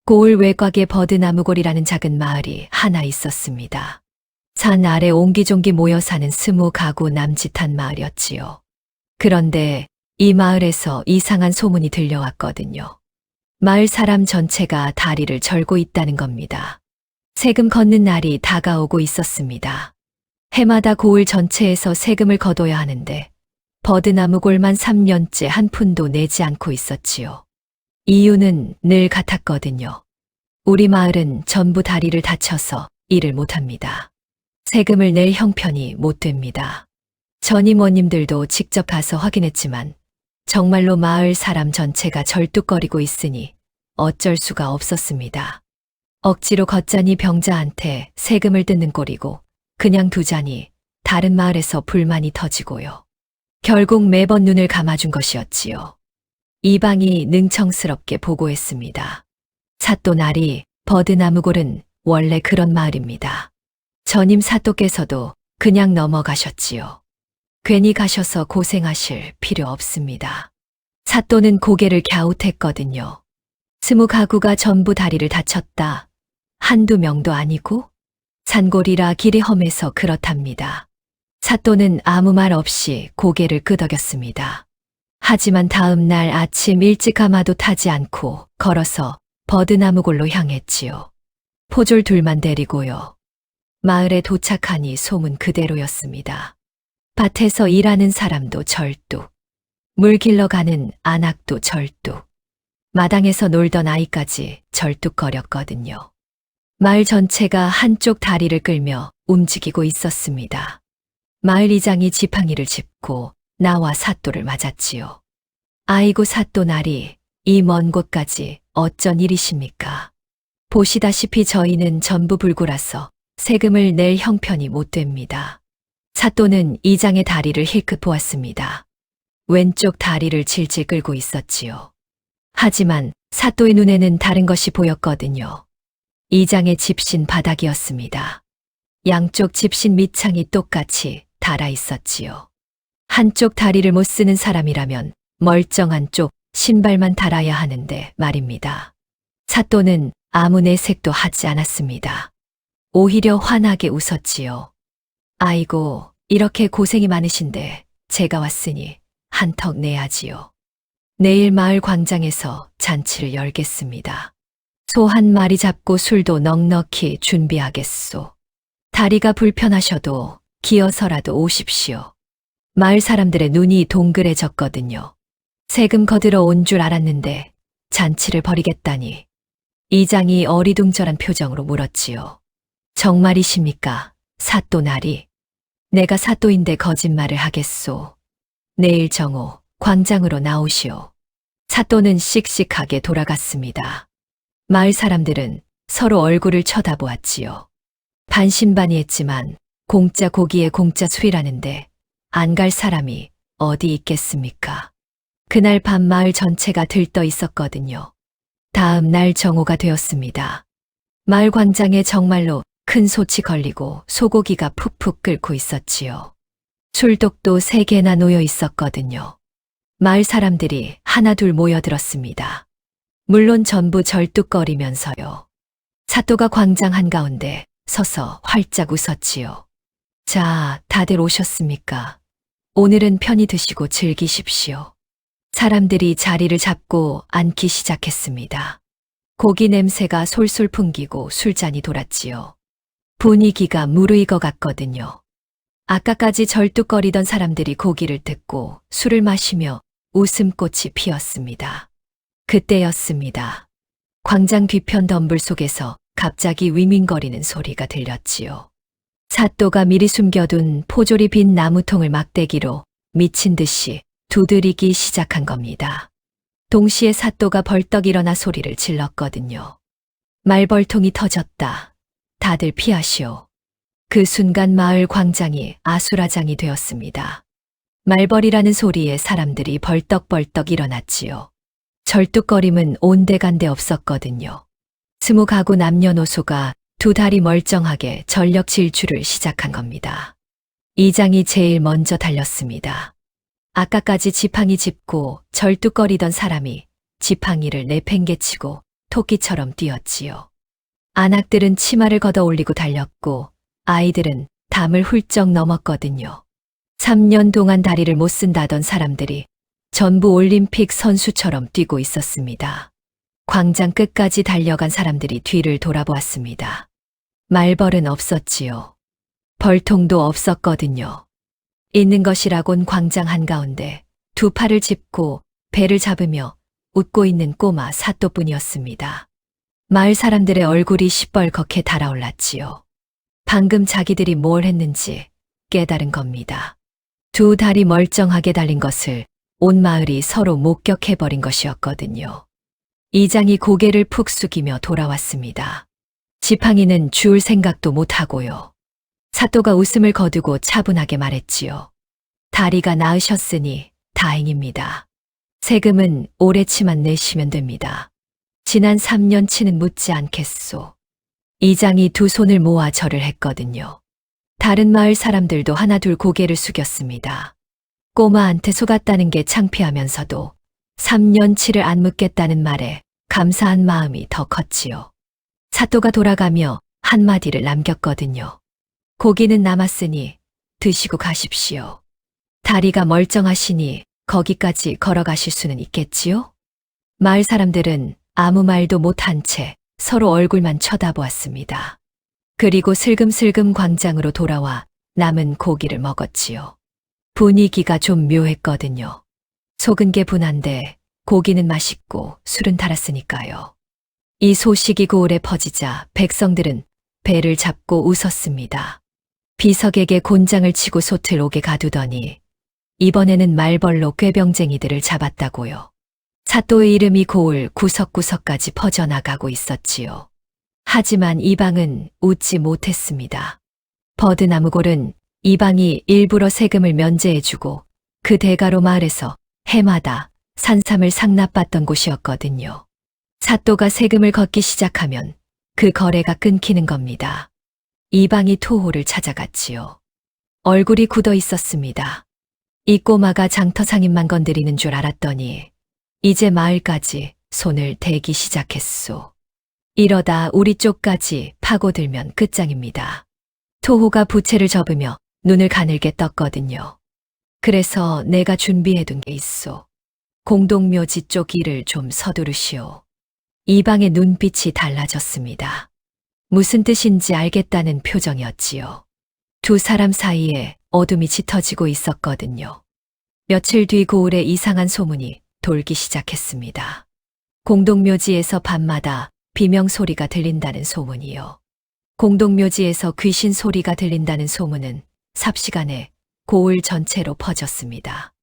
S2: 고을 외곽에 버드나무골이라는 작은 마을이 하나 있었습니다. 산 아래 옹기종기 모여 사는 20가구 남짓한 마을이었지요. 그런데 이 마을에서 이상한 소문이 들려왔거든요. 마을 사람 전체가 다리를 절고 있다는 겁니다. 세금 걷는 날이 다가오고 있었습니다. 해마다 고을 전체에서 세금을 거둬야 하는데 버드나무골만 3년째 한 푼도 내지 않고 있었지요. 이유는 늘 같았거든요. 우리 마을은 전부 다리를 다쳐서 일을 못합니다. 세금을 낼 형편이 못 됩니다. 전임원님들도 직접 가서 확인했지만 정말로 마을 사람 전체가 절뚝거리고 있으니 어쩔 수가 없었습니다. 억지로 걷자니 병자한테 세금을 뜯는 꼴이고 그냥 두자니 다른 마을에서 불만이 터지고요. 결국 매번 눈을 감아준 것이었지요. 이방이 능청스럽게 보고했습니다. 사또나리 버드나무골은 원래 그런 마을입니다. 전임 사또께서도 그냥 넘어가셨지요. 괜히 가셔서 고생하실 필요 없습니다. 사또는 고개를 갸웃했거든요. 20가구가 전부 다리를 다쳤다. 한두 명도 아니고 산골이라 길이 험해서 그렇답니다. 사또는 아무 말 없이 고개를 끄덕였습니다. 하지만 다음 날 아침 일찍 아마도 타지 않고 걸어서 버드나무골로 향했지요. 포졸 둘만 데리고요. 마을에 도착하니 소문 그대로였습니다. 밭에서 일하는 사람도 절뚝, 물 길러 가는 안악도 절뚝, 마당에서 놀던 아이까지 절뚝거렸거든요. 마을 전체가 한쪽 다리를 끌며 움직이고 있었습니다. 마을 이장이 지팡이를 짚고 나와 사또를 맞았지요. 아이고 사또나리, 이 먼 곳까지 어쩐 일이십니까? 보시다시피 저희는 전부 불구라서 세금을 낼 형편이 못 됩니다. 사또는 이장의 다리를 힐끗 보았습니다. 왼쪽 다리를 질질 끌고 있었지요. 하지만 사또의 눈에는 다른 것이 보였거든요. 이장의 집신 바닥이었습니다. 양쪽 집신 밑창이 똑같이 달아 있었지요. 한쪽 다리를 못 쓰는 사람이라면 멀쩡한 쪽 신발만 달아야 하는데 말입니다. 사또는 아무 내색도 하지 않았습니다. 오히려 환하게 웃었지요. 아이고, 이렇게 고생이 많으신데 제가 왔으니 한턱 내야지요. 내일 마을 광장에서 잔치를 열겠습니다. 소 한 마리 잡고 술도 넉넉히 준비하겠소. 다리가 불편하셔도 기어서라도 오십시오. 마을 사람들의 눈이 동그래졌거든요. 세금 거들어 온 줄 알았는데 잔치를 벌이겠다니. 이장이 어리둥절한 표정으로 물었지요. 정말이십니까, 사또나리? 내가 사또인데 거짓말을 하겠소. 내일 정오 광장으로 나오시오. 사또는 씩씩하게 돌아갔습니다. 마을 사람들은 서로 얼굴을 쳐다보았지요. 반신반의했지만 공짜 고기에 공짜 술이라는데 안 갈 사람이 어디 있겠습니까? 그날 밤 마을 전체가 들떠 있었거든요. 다음 날 정오가 되었습니다. 마을 광장에 정말로 큰 솥이 걸리고 소고기가 푹푹 끓고 있었지요. 술독도 3개나 놓여 있었거든요. 마을 사람들이 하나둘 모여들었습니다. 물론 전부 절뚝거리면서요. 사또가 광장 한가운데 서서 활짝 웃었지요. 자, 다들 오셨습니까? 오늘은 편히 드시고 즐기십시오. 사람들이 자리를 잡고 앉기 시작했습니다. 고기 냄새가 솔솔 풍기고 술잔이 돌았지요. 분위기가 무르익어갔거든요. 아까까지 절뚝거리던 사람들이 고기를 뜯고 술을 마시며 웃음꽃이 피었습니다. 그때였습니다. 광장 뒤편 덤불 속에서 갑자기 위민거리는 소리가 들렸지요. 사또가 미리 숨겨둔 포졸이 빈 나무통을 막대기로 미친 듯이 두드리기 시작한 겁니다. 동시에 사또가 벌떡 일어나 소리를 질렀거든요. 말벌통이 터졌다. 다들 피하시오. 그 순간 마을 광장이 아수라장이 되었습니다. 말벌이라는 소리에 사람들이 벌떡벌떡 일어났지요. 절뚝거림은 온데간데 없었거든요. 20가구 남녀노소가 두 다리 멀쩡하게 전력 질주를 시작한 겁니다. 이장이 제일 먼저 달렸습니다. 아까까지 지팡이 짚고 절뚝거리던 사람이 지팡이를 내팽개치고 토끼처럼 뛰었지요. 안악들은 치마를 걷어 올리고 달렸고 아이들은 담을 훌쩍 넘었거든요. 3년 동안 다리를 못 쓴다던 사람들이 전부 올림픽 선수처럼 뛰고 있었습니다. 광장 끝까지 달려간 사람들이 뒤를 돌아보았습니다. 말벌은 없었지요. 벌통도 없었거든요. 있는 것이라곤 광장 한가운데 두 팔을 짚고 배를 잡으며 웃고 있는 꼬마 사또뿐이었습니다. 마을 사람들의 얼굴이 시뻘겋게 달아올랐지요. 방금 자기들이 뭘 했는지 깨달은 겁니다. 두 다리 멀쩡하게 달린 것을 온 마을이 서로 목격해버린 것이었거든요. 이장이 고개를 푹 숙이며 돌아왔습니다. 지팡이는 주울 생각도 못하고요. 사또가 웃음을 거두고 차분하게 말했지요. 다리가 나으셨으니 다행입니다. 세금은 올해치만 내시면 됩니다. 지난 3년치는 묻지 않겠소. 이장이 두 손을 모아 절을 했거든요. 다른 마을 사람들도 하나둘 고개를 숙였습니다. 꼬마한테 속았다는 게 창피하면서도 3년치를 안 묻겠다는 말에 감사한 마음이 더 컸지요. 사또가 돌아가며 한마디를 남겼거든요. 고기는 남았으니 드시고 가십시오. 다리가 멀쩡하시니 거기까지 걸어가실 수는 있겠지요? 마을 사람들은 아무 말도 못한 채 서로 얼굴만 쳐다보았습니다. 그리고 슬금슬금 광장으로 돌아와 남은 고기를 먹었지요. 분위기가 좀 묘했거든요. 속은 게 분한데 고기는 맛있고 술은 달았으니까요. 이 소식이 고을에 퍼지자 백성들은 배를 잡고 웃었습니다. 비석에게 곤장을 치고 솥을 옥에 가두더니 이번에는 말벌로 꾀병쟁이들을 잡았다고요. 사또의 이름이 고을 구석구석까지 퍼져나가고 있었지요. 하지만 이방은 웃지 못했습니다. 버드나무골은 이방이 일부러 세금을 면제해주고 그 대가로 마을에서 해마다 산삼을 상납받던 곳이었거든요. 사또가 세금을 걷기 시작하면 그 거래가 끊기는 겁니다. 이방이 토호를 찾아갔지요. 얼굴이 굳어 있었습니다. 이 꼬마가 장터상인만 건드리는 줄 알았더니 이제 마을까지 손을 대기 시작했소. 이러다 우리 쪽까지 파고들면 끝장입니다. 토호가 부채를 접으며 눈을 가늘게 떴거든요. 그래서 내가 준비해둔 게 있소. 공동묘지 쪽 일을 좀 서두르시오. 이방의 눈빛이 달라졌습니다. 무슨 뜻인지 알겠다는 표정이었지요. 두 사람 사이에 어둠이 짙어지고 있었거든요. 며칠 뒤 고을에 이상한 소문이 돌기 시작했습니다. 공동묘지에서 밤마다 비명소리가 들린다는 소문이요. 공동묘지에서 귀신 소리가 들린다는 소문은 삽시간에 고을 전체로 퍼졌습니다.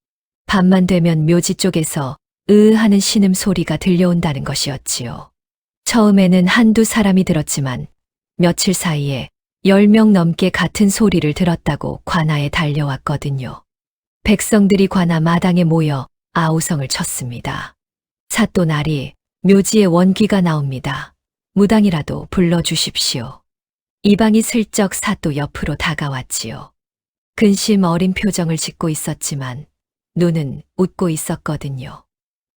S2: 밤만 되면 묘지 쪽에서 하는 신음소리가 들려온다는 것이었지요. 처음에는 한두 사람이 들었지만 며칠 사이에 10명 넘게 같은 소리를 들었다고 관아에 달려왔거든요. 백성들이 관아 마당에 모여 아우성을 쳤습니다. 사또날이 묘지에 원귀가 나옵니다. 무당이라도 불러주십시오. 이방이 슬쩍 사또 옆으로 다가왔지요. 근심 어린 표정을 짓고 있었지만 눈은 웃고 있었거든요.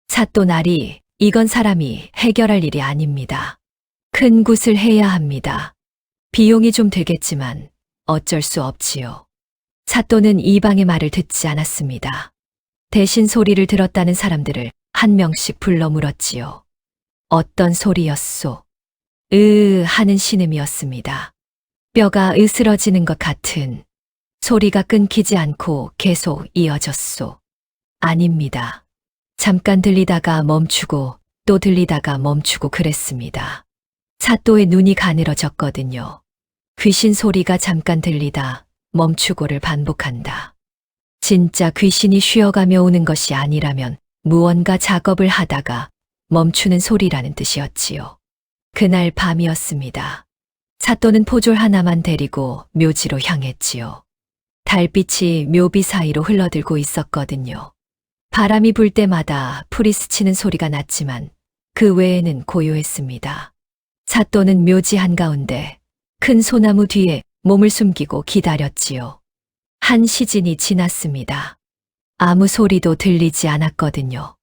S2: 사또날이 이건 사람이 해결할 일이 아닙니다. 큰 굿을 해야 합니다. 비용이 좀 들겠지만 어쩔 수 없지요. 사또는 이방의 말을 듣지 않았습니다. 대신 소리를 들었다는 사람들을 한 명씩 불러 물었지요. 어떤 소리였소? 하는 신음이었습니다. 뼈가 으스러지는 것 같은 소리가 끊기지 않고 계속 이어졌소. 아닙니다. 잠깐 들리다가 멈추고 또 들리다가 멈추고 그랬습니다. 사또의 눈이 가늘어졌거든요. 귀신 소리가 잠깐 들리다 멈추고를 반복한다. 진짜 귀신이 쉬어가며 오는 것이 아니라면 무언가 작업을 하다가 멈추는 소리라는 뜻이었지요. 그날 밤이었습니다. 사또는 포졸 하나만 데리고 묘지로 향했지요. 달빛이 묘비 사이로 흘러들고 있었거든요. 바람이 불 때마다 풀이 스치는 소리가 났지만 그 외에는 고요했습니다. 사또는 묘지 한가운데 큰 소나무 뒤에 몸을 숨기고 기다렸지요. 한 시즌이 지났습니다. 아무 소리도 들리지 않았거든요.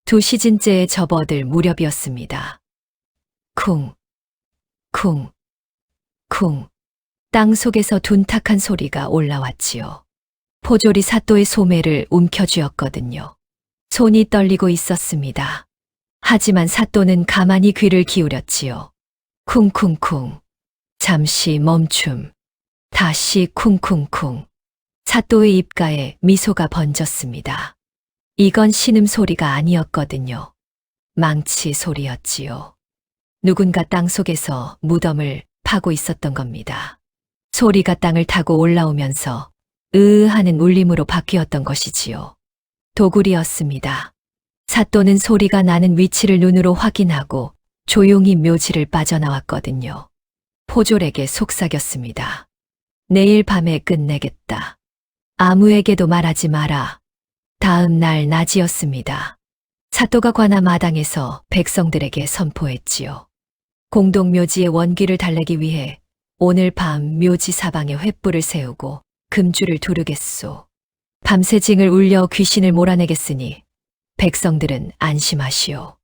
S2: 2시즌째에 접어들 무렵이었습니다. 쿵, 쿵, 쿵. 땅 속에서 둔탁한 소리가 올라왔지요. 포졸이 사또의 소매를 움켜쥐었거든요. 손이 떨리고 있었습니다. 하지만 사또는 가만히 귀를 기울였지요. 쿵쿵쿵. 잠시 멈춤. 다시 쿵쿵쿵. 사또의 입가에 미소가 번졌습니다. 이건 신음소리가 아니었거든요. 망치 소리였지요. 누군가 땅 속에서 무덤을 파고 있었던 겁니다. 소리가 땅을 타고 올라오면서 하는 울림으로 바뀌었던 것이지요. 도굴이었습니다. 사또는 소리가 나는 위치를 눈으로 확인하고 조용히 묘지를 빠져나왔거든요. 포졸에게 속삭였습니다. 내일 밤에 끝내겠다. 아무에게도 말하지 마라. 다음 날 낮이었습니다. 사또가 관아 마당에서 백성들에게 선포했지요. 공동묘지의 원귀를 달래기 위해 오늘 밤 묘지 사방에 횃불을 세우고 금주를 두르겠소. 밤새 징을 울려 귀신을 몰아내겠으니 백성들은 안심하시오.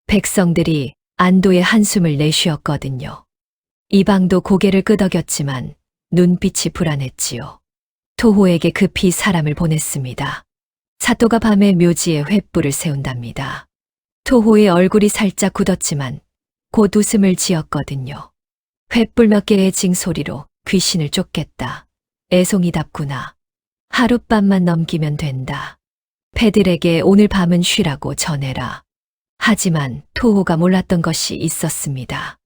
S2: 백성들이 안도의 한숨을 내쉬었거든요. 이방도 고개를 끄덕였지만 눈빛이 불안했지요. 토호에게 급히 사람을 보냈습니다. 사또가 밤에 묘지에 횃불을 세운답니다. 토호의 얼굴이 살짝 굳었지만 곧 웃음을 지었거든요. 횃불 몇 개의 징소리로 귀신을 쫓겠다. 애송이답구나. 하룻밤만 넘기면 된다. 패들에게 오늘 밤은 쉬라고 전해라. 하지만 토호가 몰랐던 것이 있었습니다.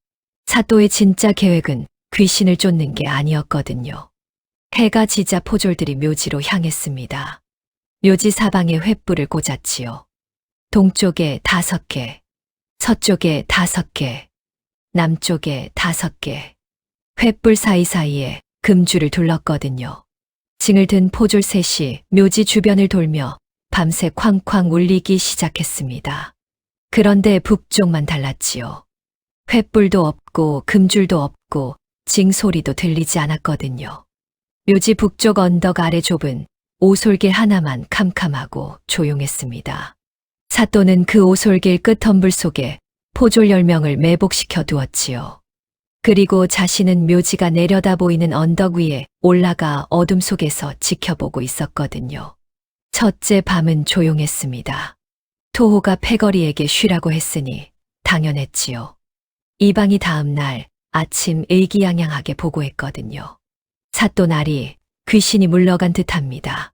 S2: 사또의 진짜 계획은 귀신을 쫓는 게 아니었거든요. 해가 지자 포졸들이 묘지로 향했습니다. 묘지 사방에 횃불을 꽂았지요. 동쪽에 5개, 서쪽에 5개, 남쪽에 5개. 횃불 사이사이에 금주를 둘렀거든요. 징을 든 포졸 셋이 묘지 주변을 돌며 밤새 쾅쾅 울리기 시작했습니다. 그런데 북쪽만 달랐지요. 횃불도 없고 금줄도 없고 징 소리도 들리지 않았거든요. 묘지 북쪽 언덕 아래 좁은 오솔길 하나만 캄캄하고 조용했습니다. 사또는 그 오솔길 끝 덤불 속에 포졸 10명을 매복시켜 두었지요. 그리고 자신은 묘지가 내려다 보이는 언덕 위에 올라가 어둠 속에서 지켜보고 있었거든요. 첫째 밤은 조용했습니다. 토호가 패거리에게 쉬라고 했으니 당연했지요. 이방이 다음 날 아침 의기양양하게 보고했거든요. 사또날이 귀신이 물러간 듯합니다.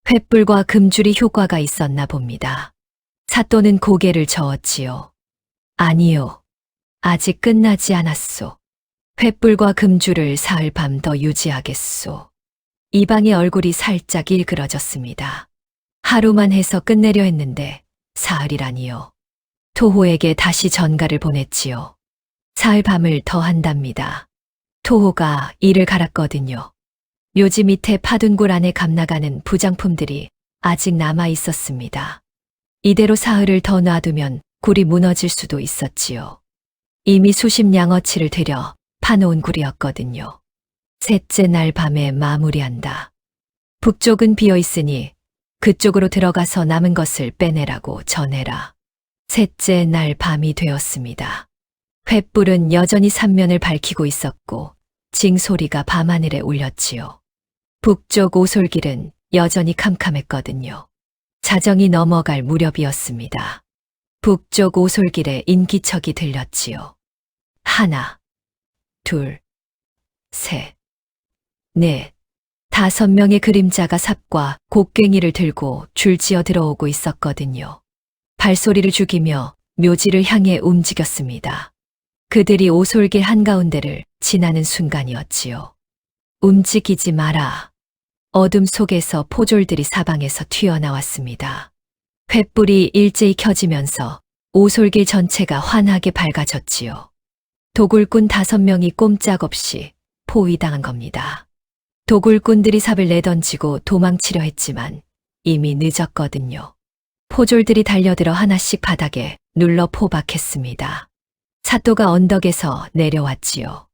S2: 횃불과 금줄이 효과가 있었나 봅니다. 사또는 고개를 저었지요. 아니요. 아직 끝나지 않았소. 횃불과 금줄을 사흘 밤 더 유지하겠소. 이방의 얼굴이 살짝 일그러졌습니다. 하루만 해서 끝내려 했는데 사흘이라니요. 토호에게 다시 전가를 보냈지요. 사흘 밤을 더 한답니다. 토호가 이를 갈았거든요. 묘지 밑에 파둔굴 안에 감나가는 부장품들이 아직 남아 있었습니다. 이대로 사흘을 더 놔두면 굴이 무너질 수도 있었지요. 이미 수십 양어치를 들여 파놓은 굴이었거든요. 셋째 날 밤에 마무리한다. 북쪽은 비어있으니 그쪽으로 들어가서 남은 것을 빼내라고 전해라. 셋째 날 밤이 되었습니다. 횃불은 여전히 삼면을 밝히고 있었고 징소리가 밤하늘에 울렸지요. 북쪽 오솔길은 여전히 캄캄했거든요. 자정이 넘어갈 무렵이었습니다. 북쪽 오솔길에 인기척이 들렸지요. 하나, 둘, 셋, 넷, 5명의 그림자가 삽과 곡괭이를 들고 줄지어 들어오고 있었거든요. 발소리를 죽이며 묘지를 향해 움직였습니다. 그들이 오솔길 한가운데를 지나는 순간이었지요. 움직이지 마라. 어둠 속에서 포졸들이 사방에서 튀어나왔습니다. 횃불이 일제히 켜지면서 오솔길 전체가 환하게 밝아졌지요. 도굴꾼 5명이 꼼짝없이 포위당한 겁니다. 도굴꾼들이 삽을 내던지고 도망치려 했지만 이미 늦었거든요. 포졸들이 달려들어 하나씩 바닥에 눌러 포박했습니다. 사또가 언덕에서 내려왔지요.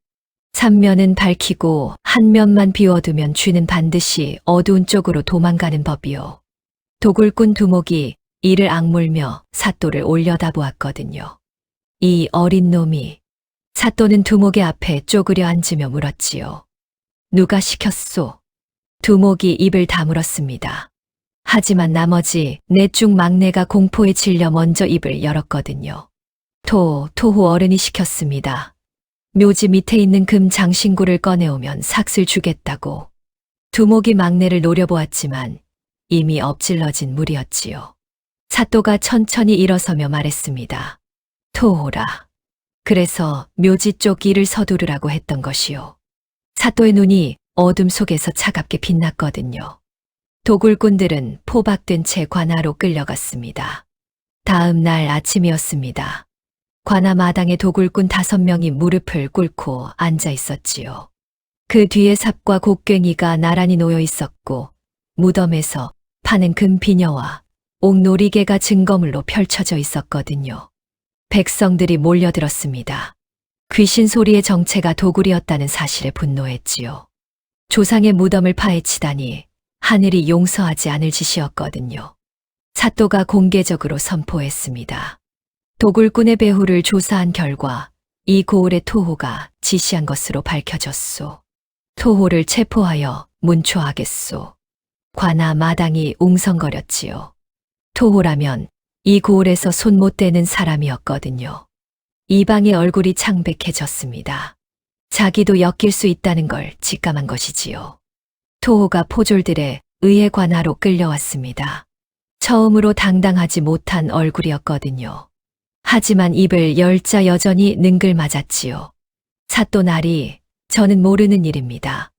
S2: 삼면은 밝히고 한 면만 비워두면 쥐는 반드시 어두운 쪽으로 도망가는 법이요. 도굴꾼 두목이 이를 악물며 사또를 올려다보았거든요. 이 어린 놈이. 사또는 두목의 앞에 쪼그려 앉으며 물었지요. 누가 시켰소? 두목이 입을 다물었습니다. 하지만 나머지 넷 중 막내가 공포에 질려 먼저 입을 열었거든요. 토호 어른이 시켰습니다. 묘지 밑에 있는 금 장신구를 꺼내오면 삭슬 주겠다고. 두목이 막내를 노려보았지만 이미 엎질러진 물이었지요. 사또가 천천히 일어서며 말했습니다. 토호라. 그래서 묘지 쪽 길을 서두르라고 했던 것이요. 사또의 눈이 어둠 속에서 차갑게 빛났거든요. 도굴꾼들은 포박된 채 관아로 끌려갔습니다. 다음 날 아침이었습니다. 관아 마당에 도굴꾼 5명이 무릎을 꿇고 앉아 있었지요. 그 뒤에 삽과 곡괭이가 나란히 놓여 있었고 무덤에서 파는 금 비녀와 옥놀이개가 증거물로 펼쳐져 있었거든요. 백성들이 몰려들었습니다. 귀신 소리의 정체가 도굴이었다는 사실에 분노했지요. 조상의 무덤을 파헤치다니 하늘이 용서하지 않을 짓이었거든요. 사또가 공개적으로 선포했습니다. 도굴꾼의 배후를 조사한 결과 이 고을의 토호가 지시한 것으로 밝혀졌소. 토호를 체포하여 문초하겠소. 관아 마당이 웅성거렸지요. 토호라면 이 고을에서 손 못 대는 사람이었거든요. 이방의 얼굴이 창백해졌습니다. 자기도 엮일 수 있다는 걸 직감한 것이지요. 토호가 포졸들의 의회 관하로 끌려왔습니다. 처음으로 당당하지 못한 얼굴이었거든요. 하지만 입을 열 자 여전히 능글맞았지요. 사또 나리, 저는 모르는 일입니다.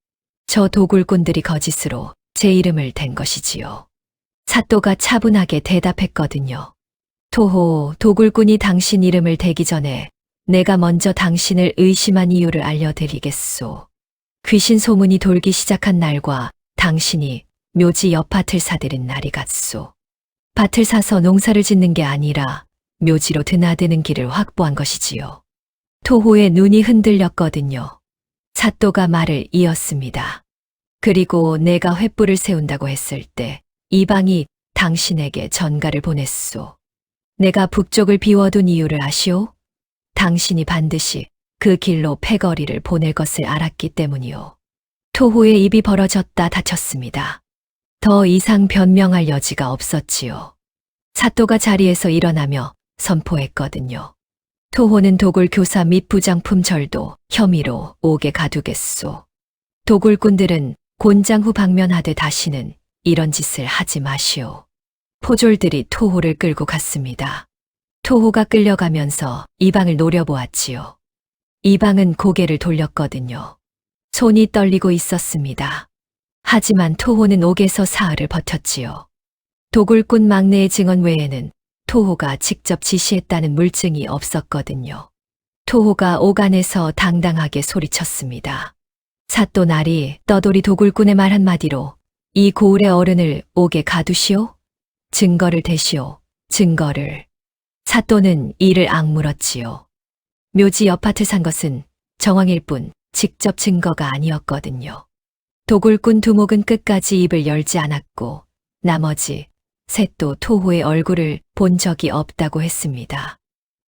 S2: 저 도굴꾼들이 거짓으로 제 이름을 댄 것이지요. 사또가 차분하게 대답했거든요. 토호, 도굴꾼이 당신 이름을 대기 전에 내가 먼저 당신을 의심한 이유를 알려드리겠소. 귀신 소문이 돌기 시작한 날과 당신이 묘지 옆 밭을 사들인 날이 같소. 밭을 사서 농사를 짓는 게 아니라 묘지로 드나드는 길을 확보한 것이지요. 토호의 눈이 흔들렸거든요. 사또가 말을 이었습니다. 그리고 내가 횃불을 세운다고 했을 때 이방이 당신에게 전가를 보냈소. 내가 북쪽을 비워둔 이유를 아시오? 당신이 반드시 그 길로 패거리를 보낼 것을 알았기 때문이요. 토호의 입이 벌어졌다 닫혔습니다. 더 이상 변명할 여지가 없었지요. 사또가 자리에서 일어나며 선포했거든요. 토호는 도굴 교사 및 부장품 절도 혐의로 옥에 가두겠소. 도굴꾼들은 곤장 후 방면하되 다시는 이런 짓을 하지 마시오. 포졸들이 토호를 끌고 갔습니다. 토호가 끌려가면서 이방을 노려보았지요. 이방은 고개를 돌렸거든요. 손이 떨리고 있었습니다. 하지만 토호는 옥에서 사흘을 버텼지요. 도굴꾼 막내의 증언 외에는 토호가 직접 지시했다는 물증이 없었거든요. 토호가 오간에서 당당하게 소리쳤습니다. 사또 나리 떠돌이 도굴꾼의 말 한마디로 이 고을의 어른을 옥에 가두시오? 증거를 대시오. 증거를. 사또는 이를 악물었지요. 묘지 옆밭을 산 것은 정황일 뿐 직접 증거가 아니었거든요. 도굴꾼 두목은 끝까지 입을 열지 않았고 나머지 셋도 토호의 얼굴을 본 적이 없다고 했습니다.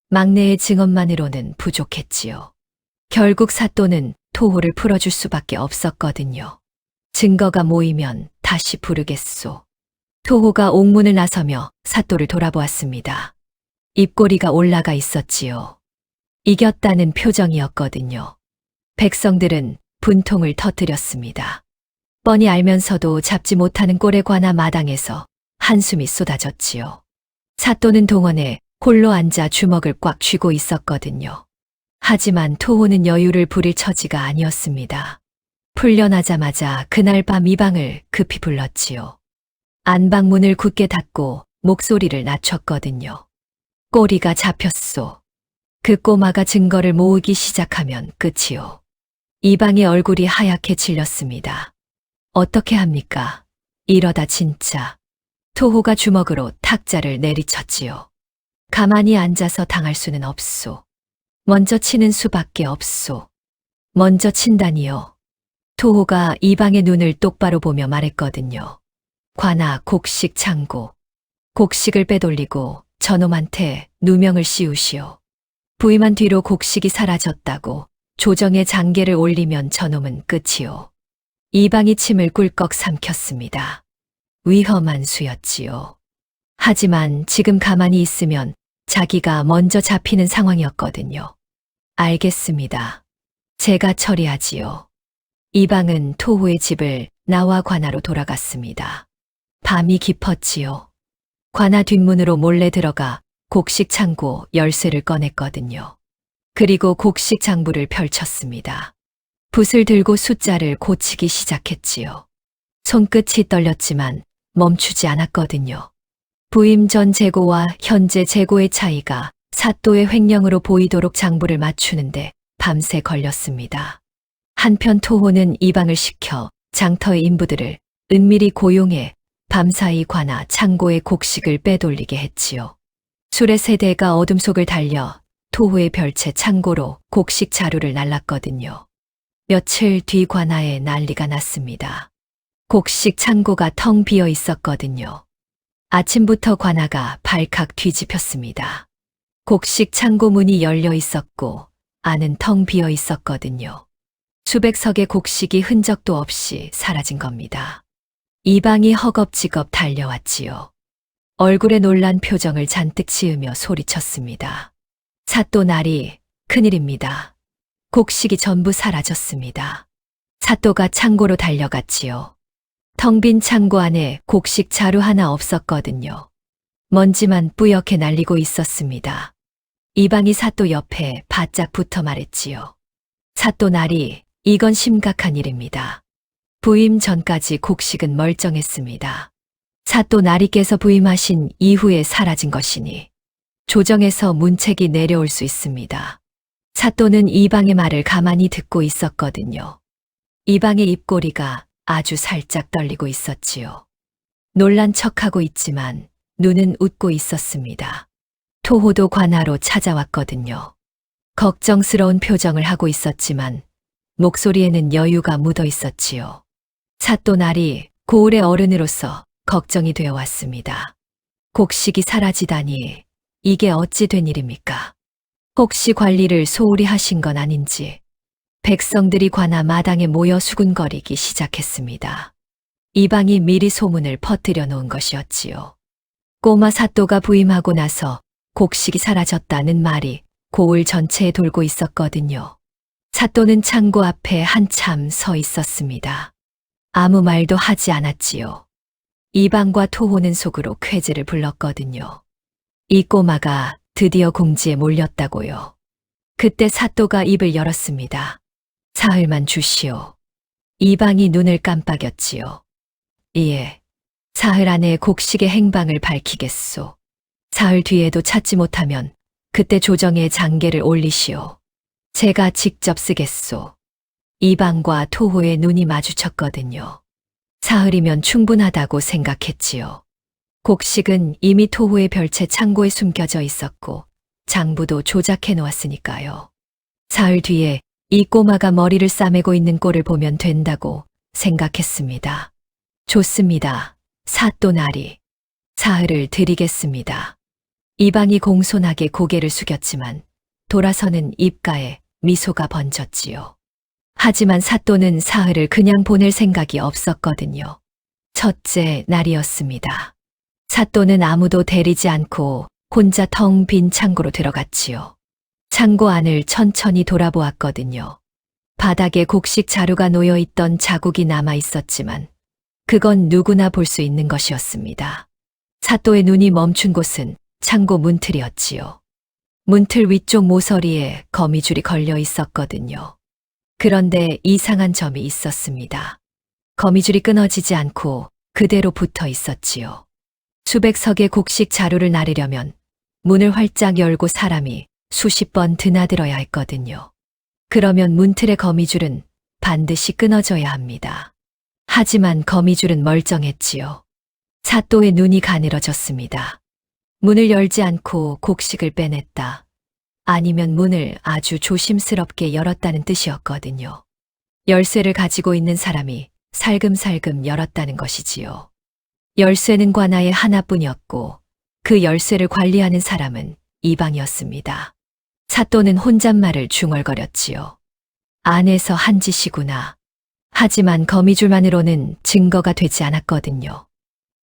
S2: 막내의 증언만으로는 부족했지요. 결국 사또는 토호를 풀어줄 수밖에 없었거든요. 증거가 모이면 다시 부르겠소. 토호가 옥문을 나서며 사또를 돌아보았습니다. 입꼬리가 올라가 있었지요. 이겼다는 표정이었거든요. 백성들은 분통을 터뜨렸습니다. 뻔히 알면서도 잡지 못하는 꼴에 관아 마당에서 한숨이 쏟아졌지요. 사또는 동원에 홀로 앉아 주먹을 꽉 쥐고 있었거든요. 하지만 토호는 여유를 부릴 처지가 아니었습니다. 풀려나자마자 그날 밤 이방을 급히 불렀지요. 안방문을 굳게 닫고 목소리를 낮췄거든요. 꼬리가 잡혔소. 그 꼬마가 증거를 모으기 시작하면 끝이요. 이방의 얼굴이 하얗게 질렸습니다. 어떻게 합니까? 이러다 진짜. 토호가 주먹으로 탁자를 내리쳤지요. 가만히 앉아서 당할 수는 없소. 먼저 치는 수밖에 없소. 먼저 친다니요. 토호가 이방의 눈을 똑바로 보며 말했거든요. 관아 곡식 창고. 곡식을 빼돌리고 저놈한테 누명을 씌우시오. 부임한 뒤로 곡식이 사라졌다고 조정의 장계를 올리면 저놈은 끝이요. 이방이 침을 꿀꺽 삼켰습니다. 위험한 수였지요. 하지만 지금 가만히 있으면 자기가 먼저 잡히는 상황이었거든요. 알겠습니다. 제가 처리하지요. 이방은 토호의 집을 나와 관아로 돌아갔습니다. 밤이 깊었지요. 관아 뒷문으로 몰래 들어가 곡식 창고 열쇠를 꺼냈거든요. 그리고 곡식 장부를 펼쳤습니다. 붓을 들고 숫자를 고치기 시작했지요. 손끝이 떨렸지만 멈추지 않았거든요. 부임 전 재고와 현재 재고의 차이가 사또의 횡령으로 보이도록 장부를 맞추는데 밤새 걸렸습니다. 한편 토호는 이방을 시켜 장터의 인부들을 은밀히 고용해 밤사이 관아 창고의 곡식을 빼돌리게 했지요. 술의 세대가 어둠 속을 달려 토호의 별채 창고로 곡식 자루를 날랐거든요. 며칠 뒤 관아에 난리가 났습니다. 곡식 창고가 텅 비어 있었거든요. 아침부터 관아가 발칵 뒤집혔습니다. 곡식 창고 문이 열려 있었고 안은 텅 비어 있었거든요. 수백 석의 곡식이 흔적도 없이 사라진 겁니다. 이방이 허겁지겁 달려왔지요. 얼굴에 놀란 표정을 잔뜩 지으며 소리쳤습니다. 사또 나리, 큰일입니다. 곡식이 전부 사라졌습니다. 사또가 창고로 달려갔지요. 텅 빈 창고 안에 곡식 자루 하나 없었거든요. 먼지만 뿌옇게 날리고 있었습니다. 이방이 사또 옆에 바짝 붙어 말했지요. 사또 나리, 이건 심각한 일입니다. 부임 전까지 곡식은 멀쩡했습니다. 사또 나리께서 부임하신 이후에 사라진 것이니 조정에서 문책이 내려올 수 있습니다. 사또는 이방의 말을 가만히 듣고 있었거든요. 이방의 입꼬리가 아주 살짝 떨리고 있었지요. 놀란 척하고 있지만 눈은 웃고 있었습니다. 토호도 관아로 찾아왔거든요. 걱정스러운 표정을 하고 있었지만 목소리에는 여유가 묻어 있었지요. 사또 나리, 고을의 어른으로서 걱정이 되어 왔습니다. 곡식이 사라지다니 이게 어찌 된 일입니까? 혹시 관리를 소홀히 하신 건 아닌지. 백성들이 관아 마당에 모여 수군거리기 시작했습니다. 이방이 미리 소문을 퍼뜨려 놓은 것이었지요. 꼬마 사또가 부임하고 나서 곡식이 사라졌다는 말이 고을 전체에 돌고 있었거든요. 사또는 창고 앞에 한참 서 있었습니다. 아무 말도 하지 않았지요. 이방과 토호는 속으로 쾌재를 불렀거든요. 이 꼬마가 드디어 공지에 몰렸다고요. 그때 사또가 입을 열었습니다. 사흘만 주시오. 이방이 눈을 깜빡였지요. 예, 사흘 안에 곡식의 행방을 밝히겠소. 사흘 뒤에도 찾지 못하면 그때 조정에 장계를 올리시오. 제가 직접 쓰겠소. 이방과 토호의 눈이 마주쳤거든요. 사흘이면 충분하다고 생각했지요. 곡식은 이미 토호의 별채 창고에 숨겨져 있었고 장부도 조작해 놓았으니까요. 사흘 뒤에 이 꼬마가 머리를 싸매고 있는 꼴을 보면 된다고 생각했습니다. 좋습니다. 사또나리. 사흘을 드리겠습니다. 이방이 공손하게 고개를 숙였지만 돌아서는 입가에 미소가 번졌지요. 하지만 사또는 사흘을 그냥 보낼 생각이 없었거든요. 첫째 날이었습니다. 사또는 아무도 데리지 않고 혼자 텅 빈 창고로 들어갔지요. 창고 안을 천천히 돌아보았거든요. 바닥에 곡식 자루가 놓여 있던 자국이 남아 있었지만 그건 누구나 볼 수 있는 것이었습니다. 사또의 눈이 멈춘 곳은 창고 문틀이었지요. 문틀 위쪽 모서리에 거미줄이 걸려 있었거든요. 그런데 이상한 점이 있었습니다. 거미줄이 끊어지지 않고 그대로 붙어 있었지요. 수백 석의 곡식 자루를 나르려면 문을 활짝 열고 사람이 수십 번 드나들어야 했거든요. 그러면 문틀의 거미줄은 반드시 끊어져야 합니다. 하지만 거미줄은 멀쩡했지요. 사또의 눈이 가늘어졌습니다. 문을 열지 않고 곡식을 빼냈다. 아니면 문을 아주 조심스럽게 열었다는 뜻이었거든요. 열쇠를 가지고 있는 사람이 살금살금 열었다는 것이지요. 열쇠는 관아에 하나뿐이었고 그 열쇠를 관리하는 사람은 이방이었습니다. 사또는 혼잣말을 중얼거렸지요. 안에서 한 짓이구나. 하지만 거미줄만으로는 증거가 되지 않았거든요.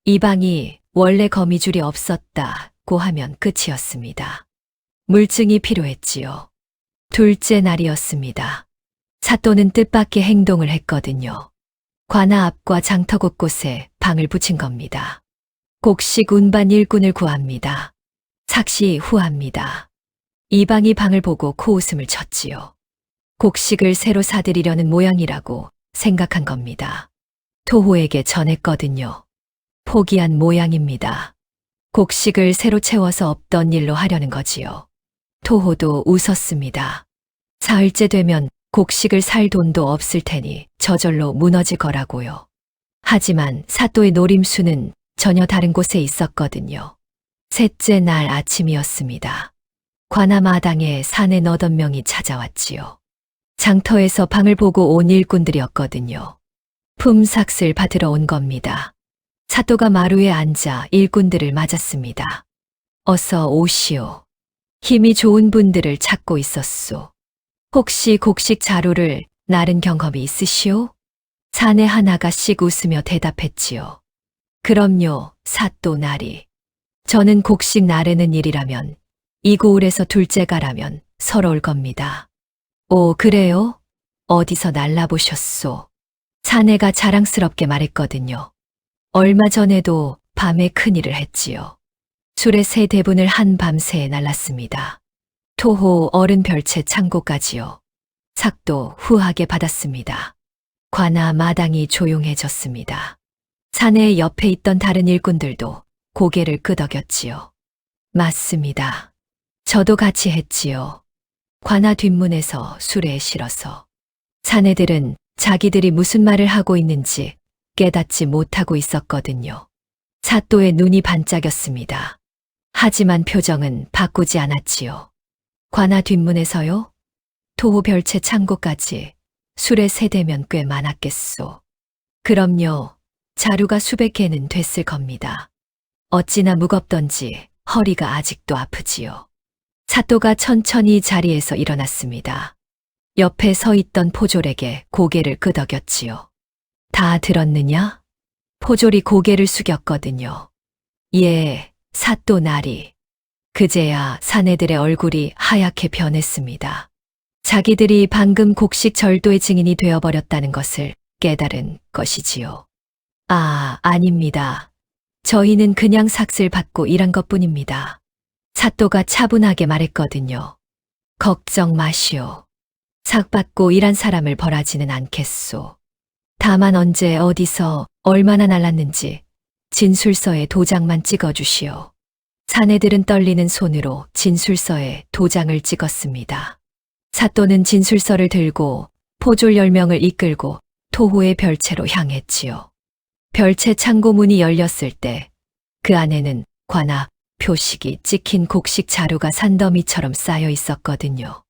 S2: 이방이 원래 거미줄이 없었다고 하면 끝이었습니다. 물증이 필요했지요. 둘째 날이었습니다. 사또는 뜻밖의 행동을 했거든요. 관아 앞과 장터 곳곳에 방을 붙인 겁니다. 곡식 운반 일꾼을 구합니다. 삭시 후합니다. 이방이 방을 보고 코웃음을 쳤지요. 곡식을 새로 사들이려는 모양이라고 생각한 겁니다. 토호에게 전했거든요. 포기한 모양입니다. 곡식을 새로 채워서 없던 일로 하려는 거지요. 토호도 웃었습니다. 사흘째 되면 곡식을 살 돈도 없을 테니 저절로 무너질 거라고요. 하지만 사또의 노림수는 전혀 다른 곳에 있었거든요. 셋째 날 아침이었습니다. 관아 마당에 사내 너덟 명이 찾아왔지요. 장터에서 방을 보고 온 일꾼들이었거든요. 품삯을 받으러 온 겁니다. 사또가 마루에 앉아 일꾼들을 맞았습니다. 어서 오시오. 힘이 좋은 분들을 찾고 있었소. 혹시 곡식 자루를 나른 경험이 있으시오? 사내 하나가 씩 웃으며 대답했지요. 그럼요, 사또 나리. 저는 곡식 나르는 일이라면 이 고을에서 둘째가라면 서러울 겁니다. 오, 그래요? 어디서 날라보셨소? 사내가 자랑스럽게 말했거든요. 얼마 전에도 밤에 큰일을 했지요. 술의 새 대분을 한 밤새에 날랐습니다. 토호 어른 별채 창고까지요. 삭도 후하게 받았습니다. 관아 마당이 조용해졌습니다. 사내 옆에 있던 다른 일꾼들도 고개를 끄덕였지요. 맞습니다. 저도 같이 했지요. 관아 뒷문에서 술에 실어서. 사내들은 자기들이 무슨 말을 하고 있는지 깨닫지 못하고 있었거든요. 사또의 눈이 반짝였습니다. 하지만 표정은 바꾸지 않았지요. 관아 뒷문에서요? 토호 별채 창고까지 술의 세대면 꽤 많았겠소. 그럼요. 자루가 수백 개는 됐을 겁니다. 어찌나 무겁던지 허리가 아직도 아프지요. 사또가 천천히 자리에서 일어났습니다. 옆에 서 있던 포졸에게 고개를 끄덕였지요. 다 들었느냐? 포졸이 고개를 숙였거든요. 예, 사또 나리. 그제야 사내들의 얼굴이 하얗게 변했습니다. 자기들이 방금 곡식 절도의 증인이 되어버렸다는 것을 깨달은 것이지요. 아, 아닙니다. 저희는 그냥 삭슬 받고 일한 것뿐입니다. 사또가 차분하게 말했거든요. 걱정 마시오. 삭 받고 일한 사람을 벌하지는 않겠소. 다만 언제 어디서 얼마나 날랐는지 진술서에 도장만 찍어주시오. 사내들은 떨리는 손으로 진술서에 도장을 찍었습니다. 사또는 진술서를 들고 포졸 10명을 이끌고 토호의 별채로 향했지요. 별채 창고 문이 열렸을 때 그 안에는 관아, 표식이 찍힌 곡식 자루가 산더미처럼 쌓여 있었거든요.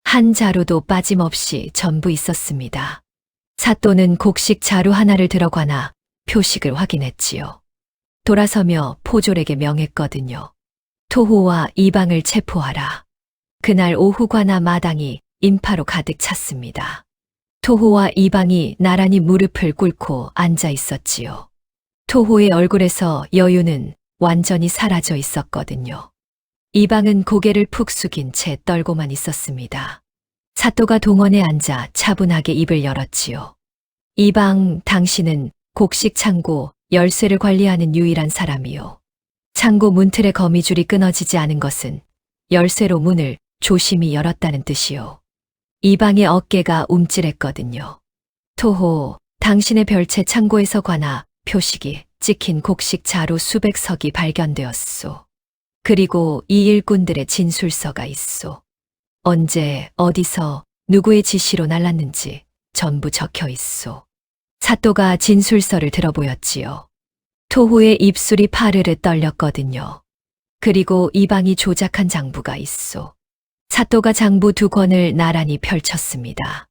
S2: 한 자루도 빠짐없이 전부 있었습니다. 사또는 곡식 자루 하나를 들어 관아, 표식을 확인했지요. 돌아서며 포졸에게 명했거든요. 토호와 이방을 체포하라. 그날 오후 관아 마당이 인파로 가득 찼습니다. 토호와 이방이 나란히 무릎을 꿇고 앉아 있었지요. 토호의 얼굴에서 여유는 완전히 사라져 있었거든요. 이방은 고개를 푹 숙인 채 떨고만 있었습니다. 사또가 동원에 앉아 차분하게 입을 열었지요. 이방, 당신은 곡식 창고 열쇠를 관리하는 유일한 사람이요. 창고 문틀의 거미줄이 끊어지지 않은 것은 열쇠로 문을 조심히 열었다는 뜻이요. 이방의 어깨가 움찔했거든요. 토호, 당신의 별채 창고에서 관아, 표식이 찍힌 곡식 자루 수백 석이 발견되었소. 그리고 이 일꾼들의 진술서가 있소. 언제, 어디서, 누구의 지시로 날랐는지 전부 적혀 있소. 사또가 진술서를 들어보였지요. 토호의 입술이 파르르 떨렸거든요. 그리고 이방이 조작한 장부가 있소. 사또가 장부 2권을 나란히 펼쳤습니다.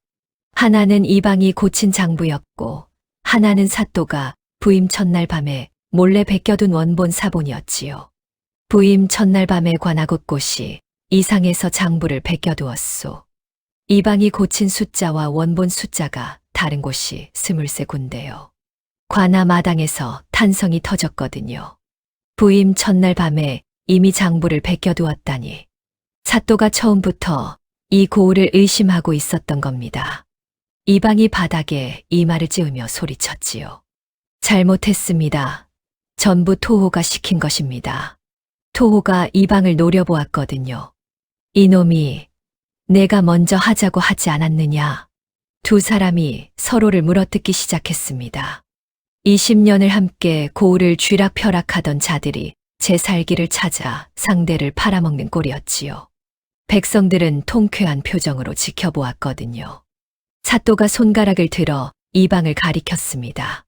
S2: 하나는 이방이 고친 장부였고 하나는 사또가 부임 첫날 밤에 몰래 베껴둔 원본 사본이었지요. 부임 첫날 밤에 관아 곳곳이 이상해서 장부를 베껴두었소. 이방이 고친 숫자와 원본 숫자가 다른 곳이 23군데요. 관아 마당에서 탄성이 터졌거든요. 부임 첫날 밤에 이미 장부를 베껴두었다니. 사또가 처음부터 이 고을을 의심하고 있었던 겁니다. 이방이 바닥에 이마를 찌으며 소리쳤지요. 잘못했습니다. 전부 토호가 시킨 것입니다. 토호가 이방을 노려보았거든요. 이놈이 내가 먼저 하자고 하지 않았느냐. 두 사람이 서로를 물어뜯기 시작했습니다. 20년을 함께 고을을 쥐락펴락하던 자들이 제 살기를 찾아 상대를 팔아먹는 꼴이었지요. 백성들은 통쾌한 표정으로 지켜보았거든요. 사또가 손가락을 들어 이방을 가리켰습니다.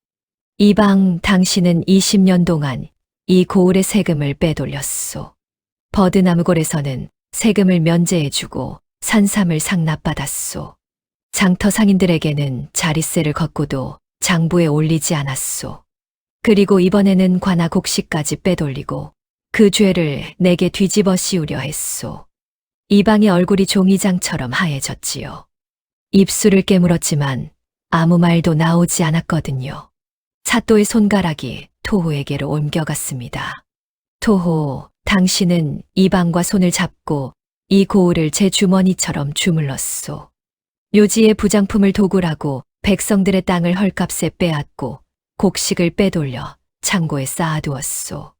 S2: 이방, 당신은 20년 동안 이 고을의 세금을 빼돌렸소. 버드나무골에서는 세금을 면제해주고 산삼을 상납받았소. 장터 상인들에게는 자릿세를 걷고도 장부에 올리지 않았소. 그리고 이번에는 관아 곡식까지 빼돌리고 그 죄를 내게 뒤집어 씌우려 했소. 이방의 얼굴이 종이장처럼 하얘졌지요. 입술을 깨물었지만 아무 말도 나오지 않았거든요. 사또의 손가락이 토호에게로 옮겨갔습니다. 토호, 당신은 이방과 손을 잡고 이 고을을 제 주머니처럼 주물렀소. 묘지의 부장품을 도굴하고 백성들의 땅을 헐값에 빼앗고 곡식을 빼돌려 창고에 쌓아두었소.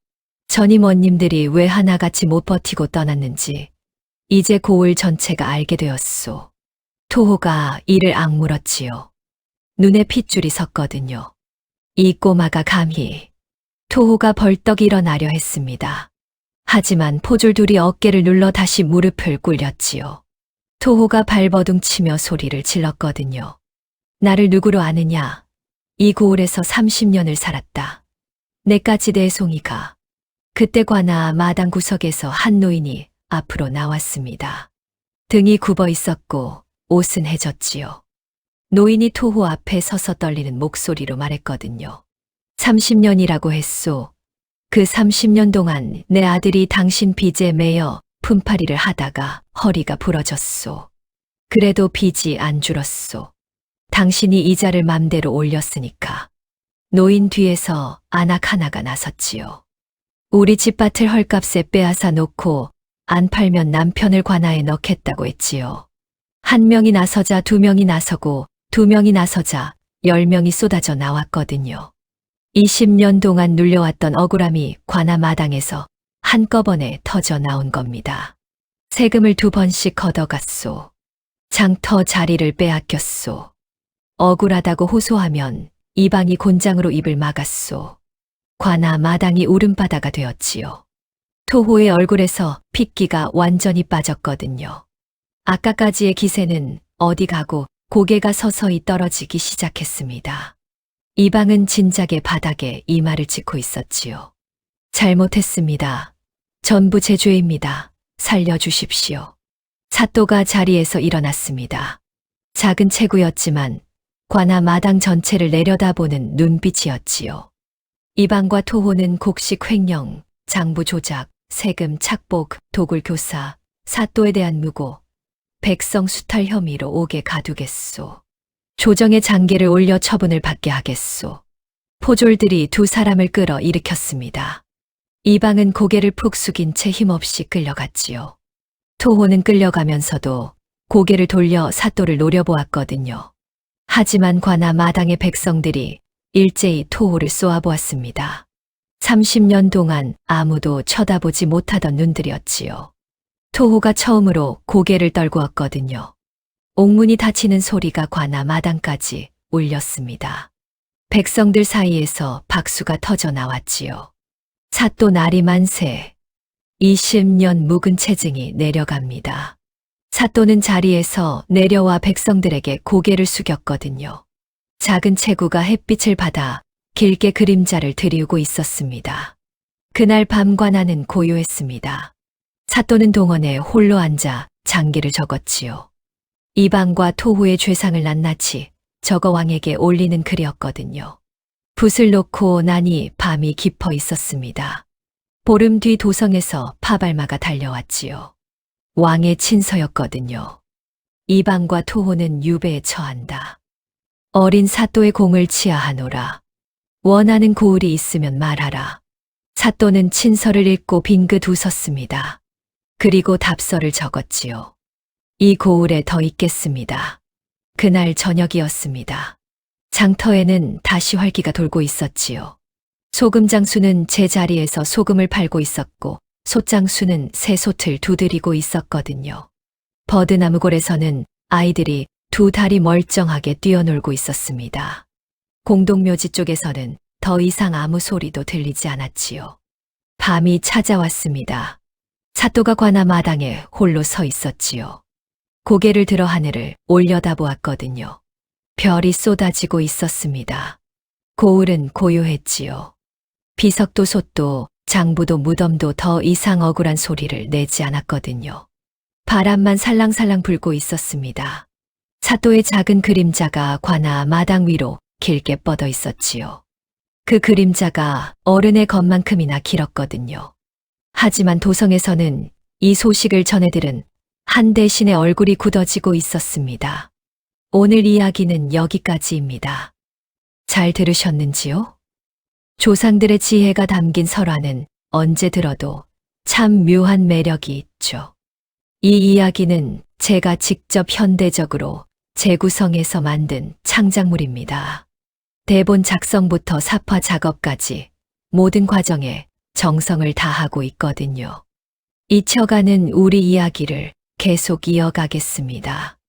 S2: 전임원님들이 왜 하나같이 못 버티고 떠났는지 이제 고을 전체가 알게 되었소. 토호가 이를 악물었지요. 눈에 핏줄이 섰거든요. 이 꼬마가 감히. 토호가 벌떡 일어나려 했습니다. 하지만 포졸 둘이 어깨를 눌러 다시 무릎을 꿇렸지요. 토호가 발버둥치며 소리를 질렀거든요. 나를 누구로 아느냐? 이 고을에서 30년을 살았다. 내까지 내 송이가. 그때 관아 마당 구석에서 한 노인이 앞으로 나왔습니다. 등이 굽어 있었고 옷은 해졌지요. 노인이 토호 앞에 서서 떨리는 목소리로 말했거든요. 30년이라고 했소. 그 30년 동안 내 아들이 당신 빚에 매여 품팔이를 하다가 허리가 부러졌소. 그래도 빚이 안 줄었소. 당신이 이자를 맘대로 올렸으니까. 노인 뒤에서 아낙 하나가 나섰지요. 우리 집밭을 헐값에 빼앗아 놓고 안 팔면 남편을 관아에 넣겠다고 했지요. 한 명이 나서자 2명이 나서고 2명이 나서자 10명이 쏟아져 나왔거든요. 20년 동안 눌려왔던 억울함이 관아 마당에서 한꺼번에 터져 나온 겁니다. 세금을 2번씩 걷어갔소. 장터 자리를 빼앗겼소. 억울하다고 호소하면 이방이 곤장으로 입을 막았소. 관아 마당이 울음바다가 되었지요. 토호의 얼굴에서 핏기가 완전히 빠졌거든요. 아까까지의 기세는 어디 가고 고개가 서서히 떨어지기 시작했습니다. 이방은 진작에 바닥에 이마를 짚고 있었지요. 잘못했습니다. 전부 제 죄입니다. 살려주십시오. 사또가 자리에서 일어났습니다. 작은 체구였지만 관아 마당 전체를 내려다보는 눈빛이었지요. 이방과 토호는 곡식 횡령, 장부 조작, 세금 착복, 도굴 교사, 사또에 대한 무고, 백성 수탈 혐의로 옥에 가두겠소. 조정의 장계를 올려 처분을 받게 하겠소. 포졸들이 두 사람을 끌어 일으켰습니다. 이방은 고개를 푹 숙인 채 힘없이 끌려갔지요. 토호는 끌려가면서도 고개를 돌려 사또를 노려보았거든요. 하지만 관아 마당의 백성들이 일제히 토호를 쏘아보았습니다. 30년 동안 아무도 쳐다보지 못하던 눈들이었지요. 토호가 처음으로 고개를 떨구었거든요. 옥문이 닫히는 소리가 관아 마당까지 울렸습니다. 백성들 사이에서 박수가 터져 나왔지요. 사또 날이 만세. 20년 묵은 체증이 내려갑니다. 사또는 자리에서 내려와 백성들에게 고개를 숙였거든요. 작은 체구가 햇빛을 받아 길게 그림자를 들이우고 있었습니다. 그날 밤 관아는 고요했습니다. 사또는 동원에 홀로 앉아 장기를 적었지요. 이방과 토후의 죄상을 낱낱이 적어 왕에게 올리는 글이었거든요. 붓을 놓고 나니 밤이 깊어 있었습니다. 보름 뒤 도성에서 파발마가 달려왔지요. 왕의 친서였거든요. 이방과 토호는 유배에 처한다. 어린 사또의 공을 치하하노라. 원하는 고을이 있으면 말하라. 사또는 친서를 읽고 빙긋 웃었습니다. 그리고 답서를 적었지요. 이 고을에 더 있겠습니다. 그날 저녁이었습니다. 장터에는 다시 활기가 돌고 있었지요. 소금장수는 제자리에서 소금을 팔고 있었고 솥장수는 새 솥을 두드리고 있었거든요. 버드나무골에서는 아이들이 두 다리 멀쩡하게 뛰어놀고 있었습니다. 공동묘지 쪽에서는 더 이상 아무 소리도 들리지 않았지요. 밤이 찾아왔습니다. 사또가 관아 마당에 홀로 서 있었지요. 고개를 들어 하늘을 올려다보았거든요. 별이 쏟아지고 있었습니다. 고을은 고요했지요. 비석도 솥도 장부도 무덤도 더 이상 억울한 소리를 내지 않았거든요. 바람만 살랑살랑 불고 있었습니다. 사또의 작은 그림자가 관아 마당 위로 길게 뻗어 있었지요. 그 그림자가 어른의 겉만큼이나 길었거든요. 하지만 도성에서는 이 소식을 전해들은 한 대신의 얼굴이 굳어지고 있었습니다. 오늘 이야기는 여기까지입니다. 잘 들으셨는지요? 조상들의 지혜가 담긴 설화는 언제 들어도 참 묘한 매력이 있죠. 이 이야기는 제가 직접 현대적으로 재구성해서 만든 창작물입니다. 대본 작성부터 사파 작업까지 모든 과정에 정성을 다하고 있거든요. 잊혀가는 우리 이야기를 계속 이어가겠습니다.